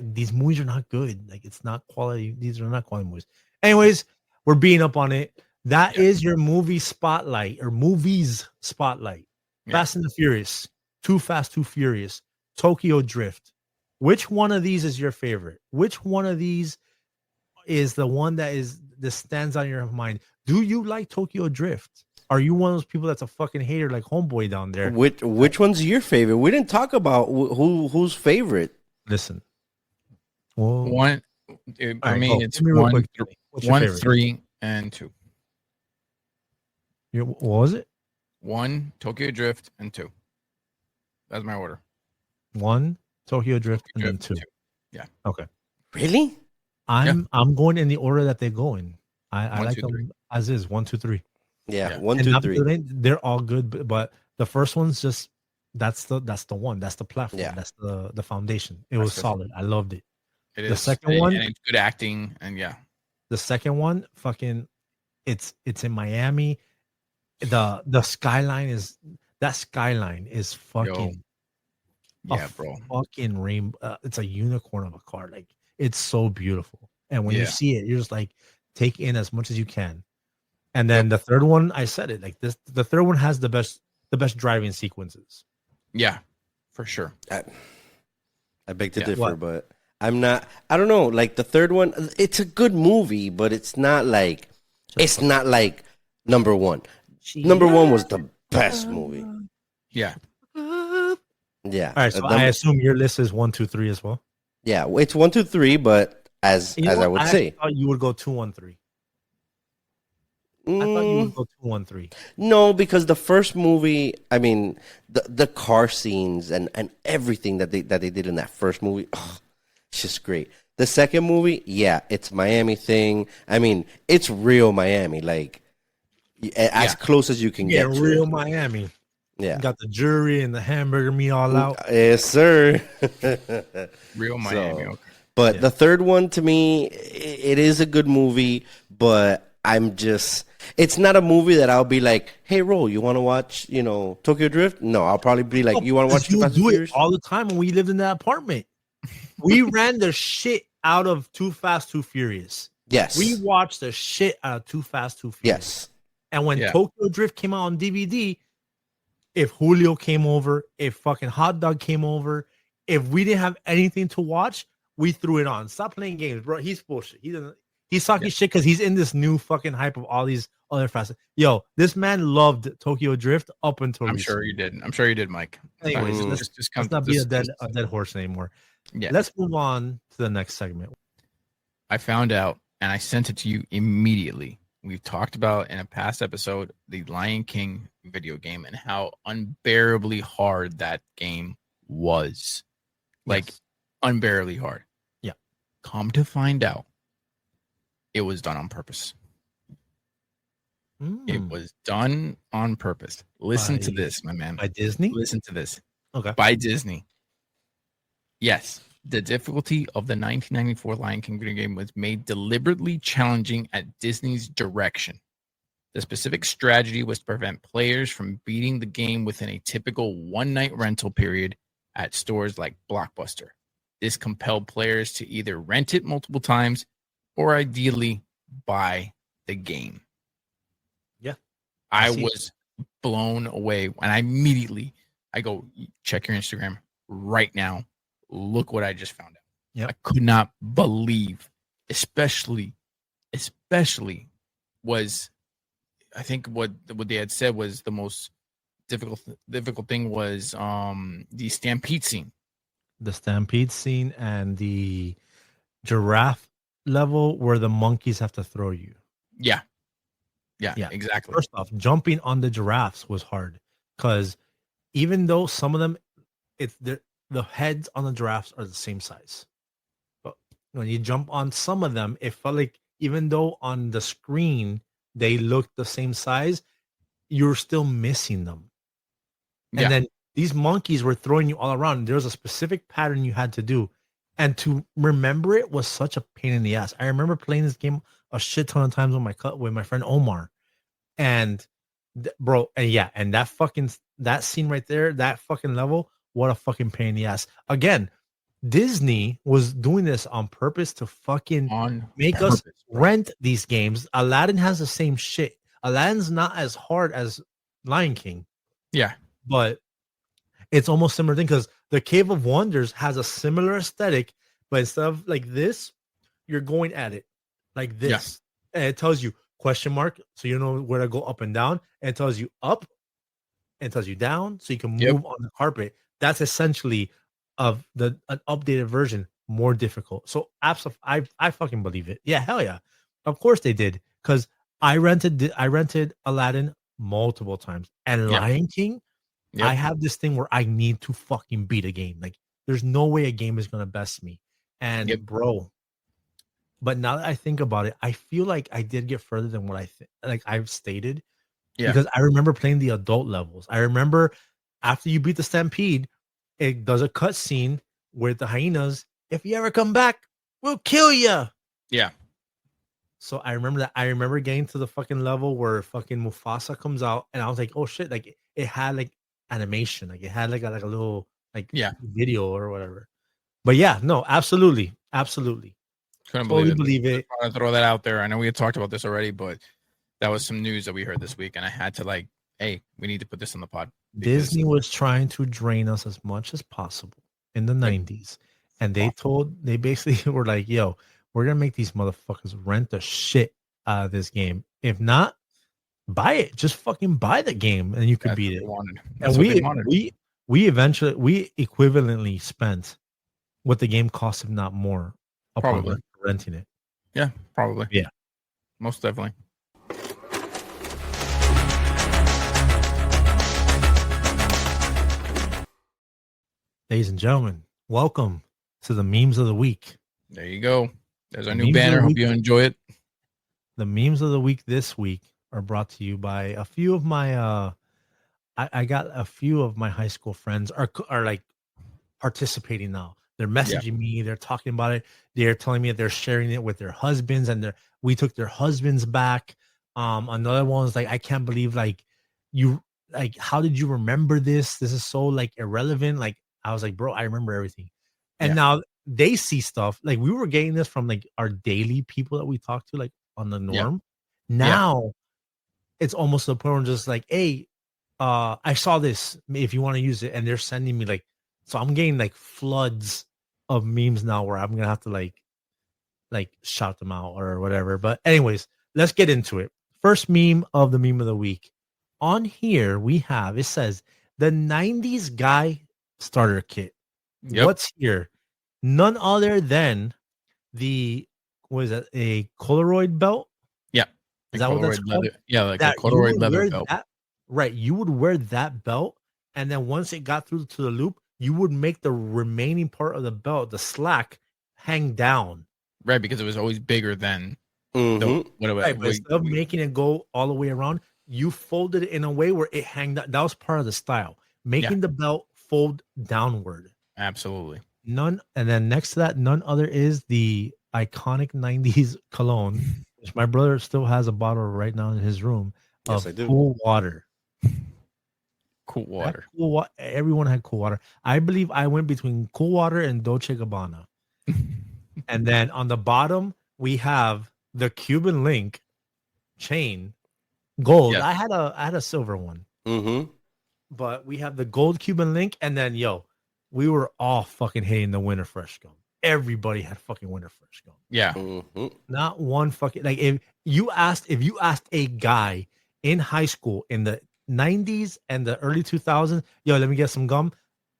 these movies are not good. Like, it's not quality. These are not quality movies. Anyways, we're beating up on it. That is your movie spotlight, or movies spotlight. Fast and the Furious, Too Fast, Too Furious, Tokyo Drift. Which one of these is your favorite? Which one of these is the one that stands on your mind? Do you like Tokyo Drift? Are you one of those people that's a fucking hater like Homeboy down there? Which one's your favorite? We didn't talk about who's favorite. Listen, well, one. I mean, it's one, 3, and 2. What was it? 1, Tokyo Drift, and 2. That's my order. 1, Tokyo Drift, and then Drift, 2. and 2. Yeah. Okay. Really? I'm going in the order that they go in. I 1, like 2, them 3. as is 1, 2, 3. Yeah, Yeah. one, And two, not three. because they're all good, but the first one's just that's the one. That's the platform. Yeah. That's the foundation. It That's was the- solid. I loved it. It The is. second and, one, and it's good acting, and yeah. the second one, fucking, it's in Miami. The skyline is fucking Yeah, a bro. fucking rainbow. It's a unicorn of a car. Like, it's so beautiful. And when you Yeah. see it, you're just like, take in as much as you can. And Yep. then the third one, I said it like this. The third one has the best driving sequences. Yeah, for sure. I beg to Yeah. differ, What? but I'm not. I don't know. Like the third one, it's a good movie, but it's not like number one. Number one was the best movie. Yeah. Yeah. All right, so I assume your list is 1, 2, 3 as well. Yeah, it's 1, 2, 3, but as You know I what? would I say, thought you would go 2, 1, 3. I thought you would go 2, 1, 3. No, because the first movie, I mean, the car scenes and everything that they did in that first movie, it's just great. The second movie, yeah, it's Miami thing. I mean, it's real Miami, like as close as you can Yeah, get to real it. Miami. Yeah. Got the jury and the hamburger meat all out. Yes, sir. Real Miami. So, Okay. but Yeah. the third one, to me, it is a good movie, but it's not a movie that I'll be like, hey, Roll, you want to watch, Tokyo Drift? No, I'll probably be like, you want to watch Too You Fast and do it Furious? all the time when we lived in that apartment. We ran the shit out of Too Fast, Too Furious. Yes. We watched the shit out of Too Fast, Too Furious. Yes. And when Yeah. Tokyo Drift came out on DVD, if Julio came over, if fucking Hot Dog came over, if we didn't have anything to watch, we threw it on. Stop playing games, bro. He's bullshit. He's talking shit because he's in this new fucking hype of all these other facets. Yo, this man loved Tokyo Drift up until I'm recently. sure you did. I'm sure you did, Mike. Anyways, Mm. let's not be a dead horse anymore. Yeah. Let's move on to the next segment. I found out and I sent it to you immediately. We've talked about in a past episode the Lion King video game and how unbearably hard that game was. Like, Yes. unbearably hard. Yeah. Come to find out, it was done on purpose. It was done on purpose. Listen to this, my man. By Disney? Listen to this. Okay. By Disney. Yes, the difficulty of the 1994 Lion King video game was made deliberately challenging at Disney's direction. The specific strategy was to prevent players from beating the game within a typical one-night rental period at stores like Blockbuster. This compelled players to either rent it multiple times or ideally buy the game. Yeah. I was blown away. And I go, check your Instagram right now. Look what I just found out. Yep. I could not believe, especially was, I think what they had said was the most difficult thing was the stampede scene. The stampede scene and the giraffe level where the monkeys have to throw you. Yeah, Yeah. exactly. First off, jumping on the giraffes was hard because even though some of them, the heads on the giraffes are the same size, but when you jump on some of them, it felt like even though on the screen they looked the same size, you're still missing them. And then these monkeys were throwing you all around. There was a specific pattern you had to do. And to remember it was such a pain in the ass. I remember playing this game a shit ton of times with my friend Omar. And bro, and that scene right there, that fucking level, what a fucking pain in the ass. Again, Disney was doing this on purpose to fucking make us rent these games. Aladdin has the same shit. Aladdin's not as hard as Lion King. Yeah. But it's almost similar thing because the Cave of Wonders has a similar aesthetic, but instead of like this, you're going at it like this. And it tells you question mark, so you know where to go up and down. And it tells you up and it tells you down, so you can move on the carpet. That's essentially an updated version, more difficult. So absolutely, I fucking believe it. Yeah, hell yeah. Of course they did. Because I rented Aladdin multiple times. And Yep. Lion King, Yep. I have this thing where I need to fucking beat a game. Like, there's no way a game is gonna best me. And Yep. bro, but now that I think about it, I feel like I did get further than what I've stated. Yeah. Because I remember playing the adult levels. I remember after you beat the Stampede, it does a cutscene with the hyenas. If you ever come back, we'll kill you. Yeah. So I remember that. I remember getting to the fucking level where fucking Mufasa comes out, and I was like, "Oh shit!" Like it had like animation, like it had like a little like Yeah. video or whatever. But yeah, no, absolutely, absolutely, Couldn't totally believe believe it. I want to throw that out there. I know we had talked about this already, but that was some news that we heard this week, and I had to like, hey, we need to put this on the pod. Because, Disney was trying to drain us as much as possible in the Yep. 90s. And they basically were like, yo, we're going to make these motherfuckers rent the shit out of this game. If not, buy it. Just fucking buy the game and you could That's beat what it. they wanted. And That's what they wanted. we equivalently spent what the game cost, if not more, upon Probably. renting it. Yeah, probably. Yeah. Most definitely. Ladies and gentlemen, welcome to the memes of the week. There you go. There's our The new memes of the banner. Hope week. you enjoy it. The memes of the week this week are brought to you by a few of my I got a few of my high school friends are like participating now. They're messaging me, they're talking about it, they're telling me that they're sharing it with their husbands, and we took their husbands back. Another one's like, I can't believe like you like how did you remember this? This is so like irrelevant. Like I was like, bro, I remember everything. And Yeah. now they see stuff like we were getting this from like our daily people that we talk to, like on the norm. Now it's almost the point where I'm just like, hey, I saw this if you want to use it, and they're sending me like, so I'm getting like floods of memes now where I'm gonna have to like shout them out or whatever. But anyways, let's get into it. First meme of the meme of the week. On here we have, it says the 90s guy starter kit. Yep. What's here? None other than the was it a Polaroid belt? Yeah. Is that what that's called? leather? Yeah, like That a you corduroy would leather wear belt. that, right? You would wear that belt, and then once it got through to the loop, you would make the remaining part of the belt, the slack, hang down. Right, because it was always bigger than Mhm. whatever. Right, but instead of making it go all the way around, you folded it in a way where it hang down. That was part of the style, making the belt fold downward. Absolutely. And then next to that, none other is the iconic 90s cologne, which my brother still has a bottle right now in his room Yes, of I do. Cool Water. Cool water. Everyone had Cool Water. I believe I went between Cool Water and Dolce Gabbana. And then on the bottom, we have the Cuban Link chain, gold. Yes. I had a silver one, Mhm. but we have the gold Cuban Link, and then we were all fucking hating the Winter Fresh gum. Everybody had fucking Winter Fresh gum. Yeah. Mhm. Not one fucking like if you asked a guy in high school in the 90s and the early 2000s, let me get some gum.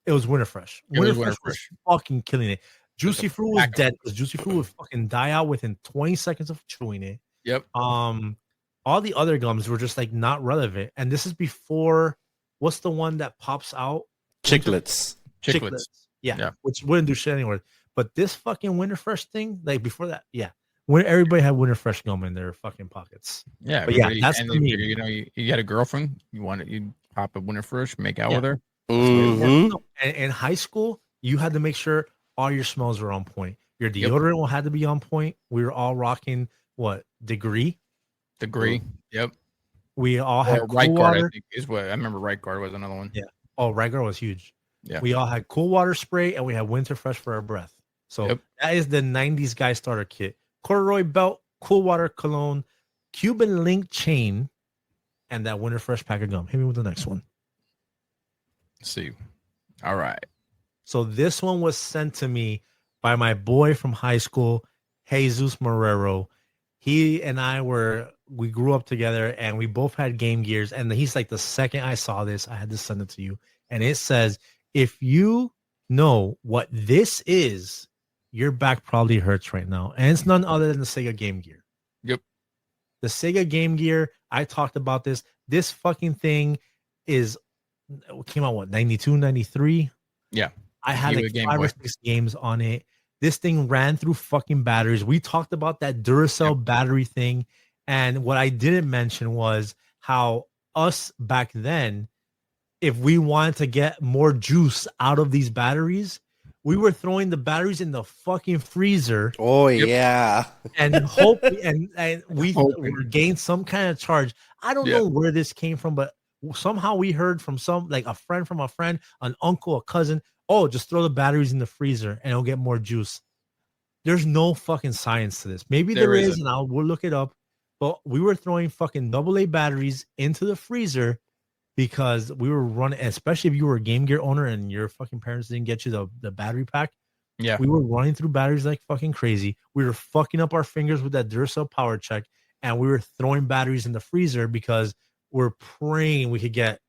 It was Winter Fresh. It was Winter Winter Fresh Fresh. was fucking killing it. Just Juicy a Fruit was pack of- dead because Juicy Fruit would fucking die out within 20 seconds of chewing it. Yep. All the other gums were just like not relevant. And this is before what's the one that pops out? Chiclets. Chiclets. Yeah, which wouldn't do shit anywhere. But this fucking Winter Fresh thing, like before that, when everybody had Winter Fresh gum in their fucking pockets. Yeah. But yeah, everybody- that's and the if meme. you had a girlfriend, you pop a Winter Fresh, make out with her. Mhm. And in high school, you had to make sure all your smells were on point. Your deodorant had to be on point. We were all rocking Degree. Degree. Yep. We all had Or Cool Right Guard, Water. I think is what I remember. Right Guard was another one. Yeah. Oh, Right Guard was huge. Yeah. We all had Cool Water spray and we had Winter Fresh for our breath. So that is the 90s guy starter kit. Corduroy belt, Cool Water cologne, Cuban Link chain, and that Winter Fresh pack of gum. Hit me with the next one. Let's see. All right. So this one was sent to me by my boy from high school, Jesus Marrero. He and we grew up together and we both had Game Gears. And he's like, the second I saw this, I had to send it to you. And it says, if you know what this is, your back probably hurts right now. And it's none other than the Sega Game Gear. Yep. The Sega Game Gear I talked about this. This fucking thing is came out what 92, 93. Yeah. I had Give it like a Game 5 or Boy. 6 games on it. This thing ran through fucking batteries. We talked about that Duracell battery thing. And what I didn't mention was how us back then, if we wanted to get more juice out of these batteries, we were throwing the batteries in the fucking freezer Oh Yep. yeah. and hope and we Hoping. were gained some kind of charge. I don't Yeah. know where this came from, but somehow we heard from some like a friend from a friend, an uncle, a cousin. Oh, just throw the batteries in the freezer and it'll get more juice. There's no fucking science to this. Maybe there There is, isn't. and we'll look it up. But we were throwing fucking AA batteries into the freezer because we were running, especially if you were a Game Gear owner and your fucking parents didn't get you the battery pack. Yeah. We were running through batteries like fucking crazy. We were fucking up our fingers with that Duracell power check, and we were throwing batteries in the freezer because we're praying we could get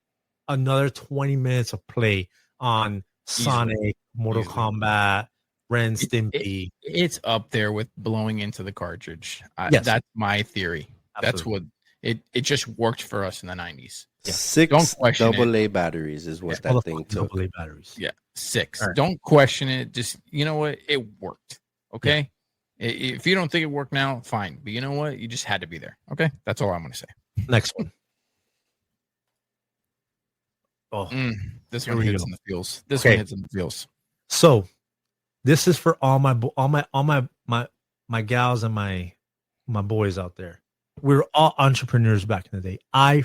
another 20 minutes of play on Easily. Sonic, Mortal Easily. Kombat, Ren It- Stimpy. It's up there with blowing into the cartridge. Yes. That's my theory. That's Absolutely. what it just worked for us in the 90s. Yeah. 6 Don't question AA batteries is what All that the thing fucking took. AA batteries. Yeah, 6. All right. Don't question it. Just, you know what? It worked. Okay. If you don't think it worked now, fine. But you know what? You just had to be there. Okay. That's all I'm going to say. Next one. Oh, This Here one we hits go. in the feels. This Okay. one hits in the feels. so this is for all my gals and my boys out there. We were all entrepreneurs back in the day. I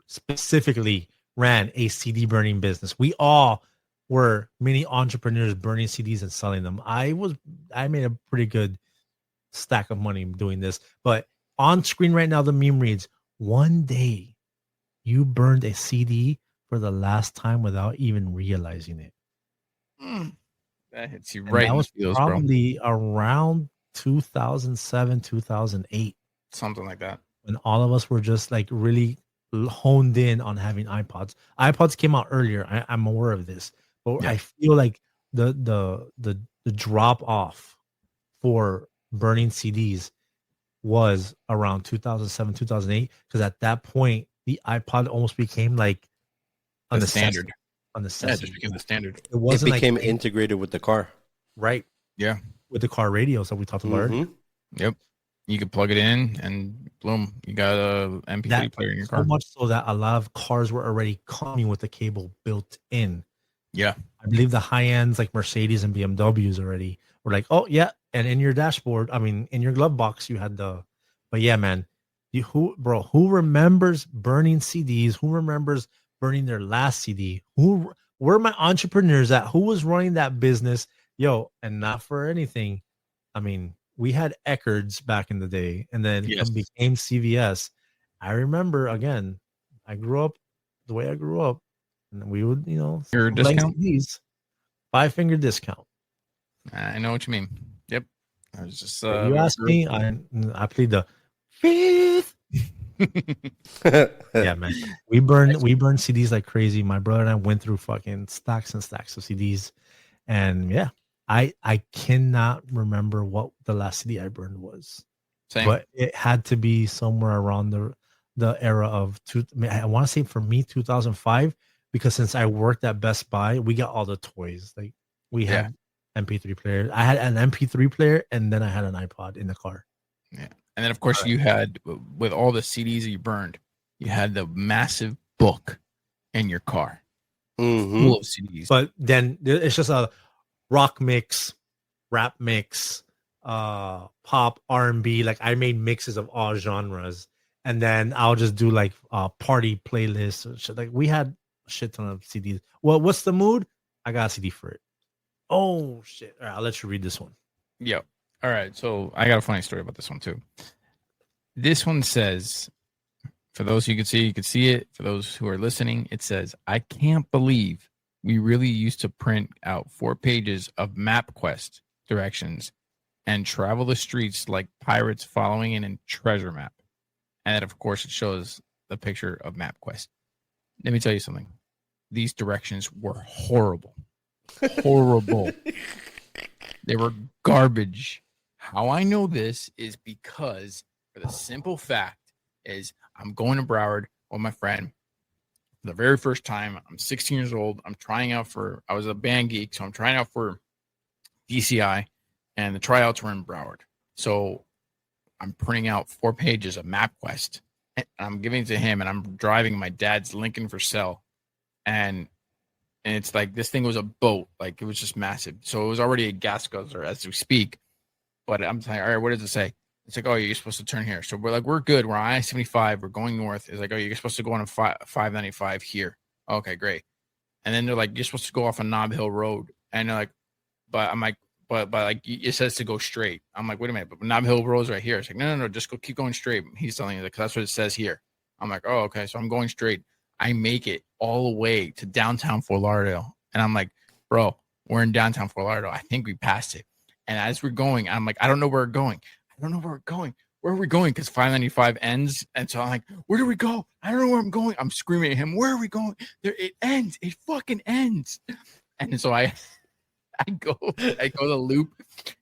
specifically ran a CD burning business. We all were mini entrepreneurs burning CDs and selling them. I made a pretty good stack of money doing this. But on screen right now, the meme reads, "One day you burned a CD for the last time without even realizing it." That hits you And right that in the was feels, bro. probably around 2007, 2008, Something like that. when all of us were just like really honed in on having iPods. iPods came out earlier. I'm aware of this, but Yeah. I feel like the drop off for burning CDs was around 2007, 2008, because at that point the iPod almost became like a The necessity. standard. A Yeah, it necessity. just became the standard. It It wasn't became like integrated with the car. right Yeah. with the car radios that we talked about earlier. Mhm. Yep. You could plug it in and boom, you got a MP3 That player in your so car. much so that a lot of cars were already coming with the cable built in. Yeah. I believe the high ends like Mercedes and BMWs already were like, oh yeah, and in your dashboard, I mean, in your glove box, you had the. But yeah, man, who remembers burning CDs? Who remembers burning their last CD? Where my entrepreneurs at? Who was running that business? Yo, and not for anything. I mean, we had Eckards back in the day, and then Yes. it became CVS. I remember again, I grew up the way I grew up, and we would, Your like discount? CDs, 5-finger discount. I know what you mean. Yep. I was just If you ask me, I plead the fifth. Yeah, man. We burned CDs like crazy. My brother and I went through fucking stacks and stacks of CDs, and yeah, I cannot remember what the last CD I burned was. Same. But it had to be somewhere around the era of I want to say for me 2005, because since I worked at Best Buy, we got all the toys. Like we had MP3 players. I had an MP3 player, and then I had an iPod in the car. Yeah. And then of course you had, with all the CDs that you burned, you had the massive book in your car Mhm. full of CDs. But then it's just a rock mix, rap mix, pop, R&B. Like I made mixes of all genres, and then I'll just do like party playlists or shit. Like we had a shit ton of CDs. Well, what's the mood? I got a CD for it. Oh shit! All right, I'll let you read this one. Yep. All right. So I got a funny story about this one too. This one says, for those who you can see it. For those who are listening, it says, "I can't believe we really used to print out 4 pages of MapQuest directions and travel the streets like pirates following in a treasure map." And then, of course, it shows the picture of MapQuest. Let me tell you something. These directions were horrible. Horrible. They were garbage. How I know this is because, for the simple fact is, I'm going to Broward with my friend for the very first time. I'm 16 years old. I was a band geek, so I'm trying out for DCI, and the tryouts were in Broward. So I'm printing out 4 pages of MapQuest, and I'm giving it to him, and I'm driving my dad's Lincoln for sale, and it's like this thing was a boat, like it was just massive. So it was already a gas guzzler as we speak. But I'm saying, all right, what does it say? It's like, oh, you're supposed to turn here. So we're like, we're good. We're on I-75. We're going north. It's like, oh, you're supposed to go on a 595 here. Okay, great. And then they're like, you're supposed to go off a Knob Hill Road. And they're like, but I'm like, but like it says to go straight. I'm like, wait a minute, but Knob Hill Road's right here. It's like, no, just go keep going straight. He's telling me that because that's what it says here. I'm like, oh, okay. So I'm going straight. I make it all the way to downtown Fort Lauderdale. And I'm like, bro, we're in downtown Fort Lauderdale. I think we passed it. And as we're going, I'm like, I don't know where we're going. Where are we going? Because 595 ends. And so I'm like, where do we go? I don't know where I'm going. I'm screaming at him, where are we going? There, it ends. It fucking ends. And so I go the loop,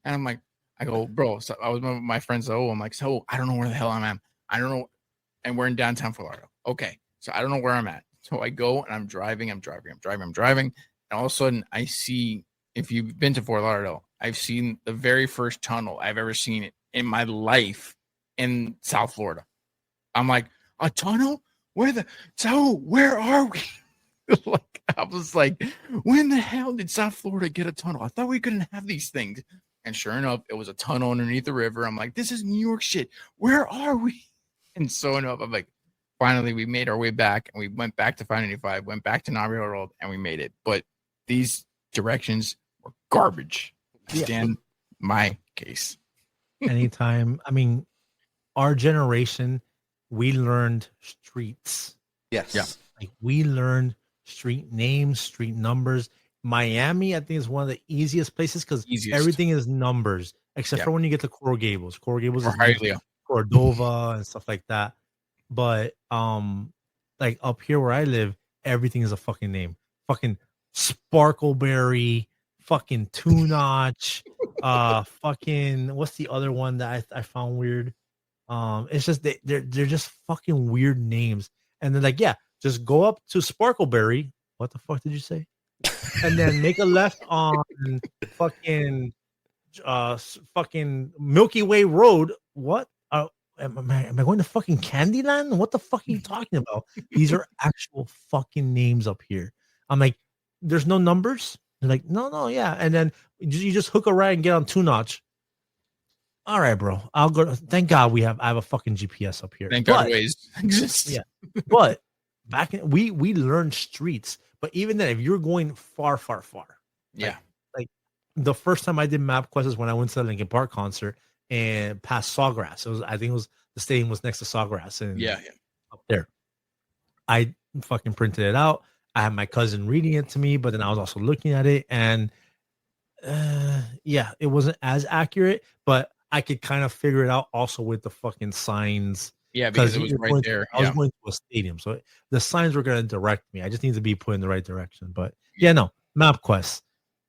and I'm like, I go, bro. So I was with my friends. So I'm like, so I don't know where the hell I'm at. I don't know. And we're in downtown Fort Lauderdale. Okay. So I don't know where I'm at. So I go and I'm driving. And all of a sudden I see, if you've been to Fort Lauderdale, I've seen the very first tunnel I've ever seen it in my life in South Florida. I'm like, a tunnel? Where are we? Like, I was like, when the hell did South Florida get a tunnel? I thought we couldn't have these things. And sure enough, it was a tunnel underneath the river. I'm like, this is New York shit. Where are we? And so enough, I'm like, finally, we made our way back, and we went back to 595, went back to Navajo Road, and we made it. But these directions were garbage. I stand my case. Anytime, I mean, our generation, we learned streets. Yes. Yeah. Like we learned street names, street numbers. Miami, I think, is one of the easiest places because everything is numbers, except for when you get to Coral Gables. Coral Gables is Cordova and stuff like that. But like up here where I live, everything is a fucking name. Fucking Sparkleberry, fucking Two Notch, fucking what's the other one that I found weird? It's just they're just fucking weird names. And they're like, yeah, just go up to Sparkleberry. What the fuck did you say? And then make a left on fucking fucking Milky Way Road. What? Am I going to fucking Candyland? What the fuck are you talking about? These are actual fucking names up here. I'm like, there's no numbers. They're like, no, yeah. And then you just hook a ride and get on Two Notch. All right, bro. I'll go. Thank God I have a fucking GPS up here. Thank God Waze exists. Yeah, but back in we learned streets. But even then, if you're going far, yeah. Like the first time I did MapQuest is when I went to the Linkin Park concert and past Sawgrass. I think the stadium was next to Sawgrass, and up there, I fucking printed it out. I had my cousin reading it to me, but then I was also looking at it, and it wasn't as accurate, but I could kind of figure it out also with the fucking signs. Yeah, because it was right there. I was going to a stadium, so the signs were going to direct me. I just need to be put in the right direction. But no, MapQuest.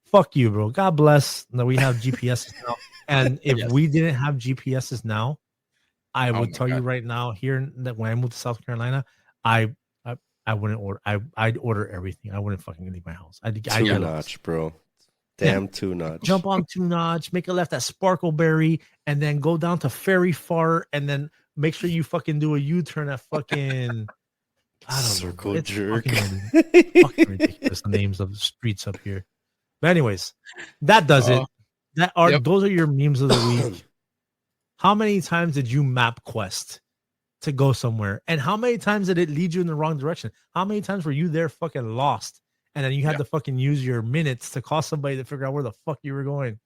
Fuck you, bro. God bless that we have GPSs now. And if we didn't have GPSs now, I would tell you right now, here that when I moved to South Carolina, I wouldn't order. I'd order everything. I wouldn't fucking leave my house. Two Notch, bro. Damn, Two Notch. Jump on Two Notch, make a left at Sparkleberry, and then go down to Ferry Fart, and then make sure you fucking do a U-turn at fucking Circle Jerk. Fucking ridiculous names of the streets up here. But anyways, that does it. Those are your memes of the week. How many times did you MapQuest to go somewhere? And how many times did it lead you in the wrong direction? How many times were you there fucking lost? And then you had to fucking use your minutes to call somebody to figure out where the fuck you were going.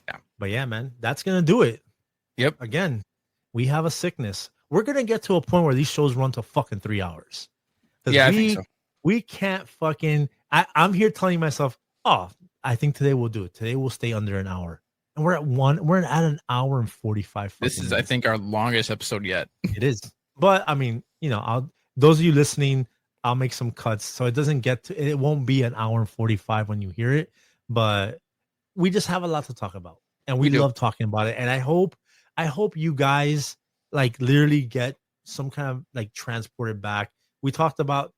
Yeah. But yeah, man, that's going to do it. Yep. Again, we have a sickness. We're going to get to a point where these shows run to fucking 3 hours. Yeah, I think so. We can't fucking, I'm here telling myself, oh, I think today we'll do it. Today we'll stay under an hour. And we're at an hour and 45. This is, minutes. I think, our longest episode yet. It is. But I mean, those of you listening, I'll make some cuts. So it won't be an hour and 45 when you hear it, but we just have a lot to talk about and we love talking about it. And I hope you guys like literally get some kind of like transported back. We talked about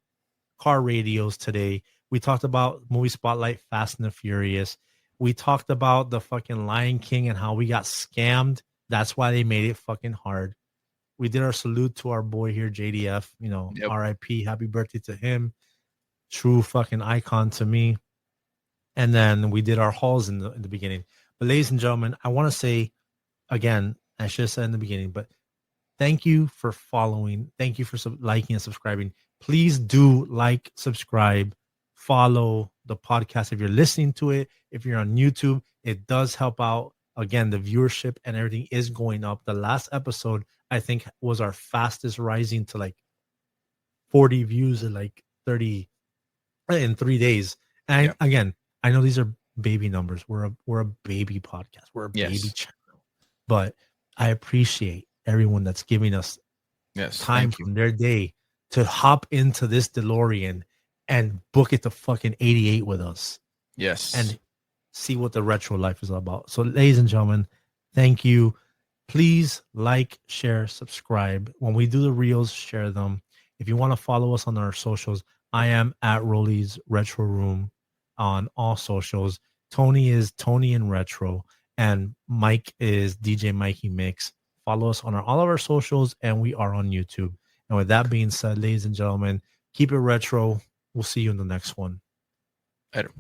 car radios today. We talked about movie spotlight, Fast and the Furious. We talked about the fucking Lion King and how we got scammed. That's why they made it fucking hard. We did our salute to our boy here, JDF. You know, Yep. RIP, happy birthday to him. True fucking icon to me. And then we did our hauls in the beginning. But ladies and gentlemen, I want to say again, I should have said in the beginning, but thank you for following. Thank you for liking and subscribing. Please do like, subscribe, follow the podcast. If you're listening to it, if you're on YouTube, it does help out. Again, the viewership and everything is going up. The last episode, I think, was our fastest rising to like 40 views in like 30 in 3 days. And Yeah. again, I know these are baby numbers. We're a baby podcast. We're a baby channel. But I appreciate everyone that's giving us time from their day to hop into this DeLorean and book it to fucking 88 with us. Yes. And see what the retro life is all about. So, ladies and gentlemen, thank you. Please like, share, subscribe. When we do the reels, share them. If you want to follow us on our socials, I am at Roly's Retro Room on all socials. Tony is Tony in Retro, and Mike is DJ Mikey Mix. Follow us on all of our socials, and we are on YouTube. And with that being said, ladies and gentlemen, keep it retro. We'll see you in the next one. Later.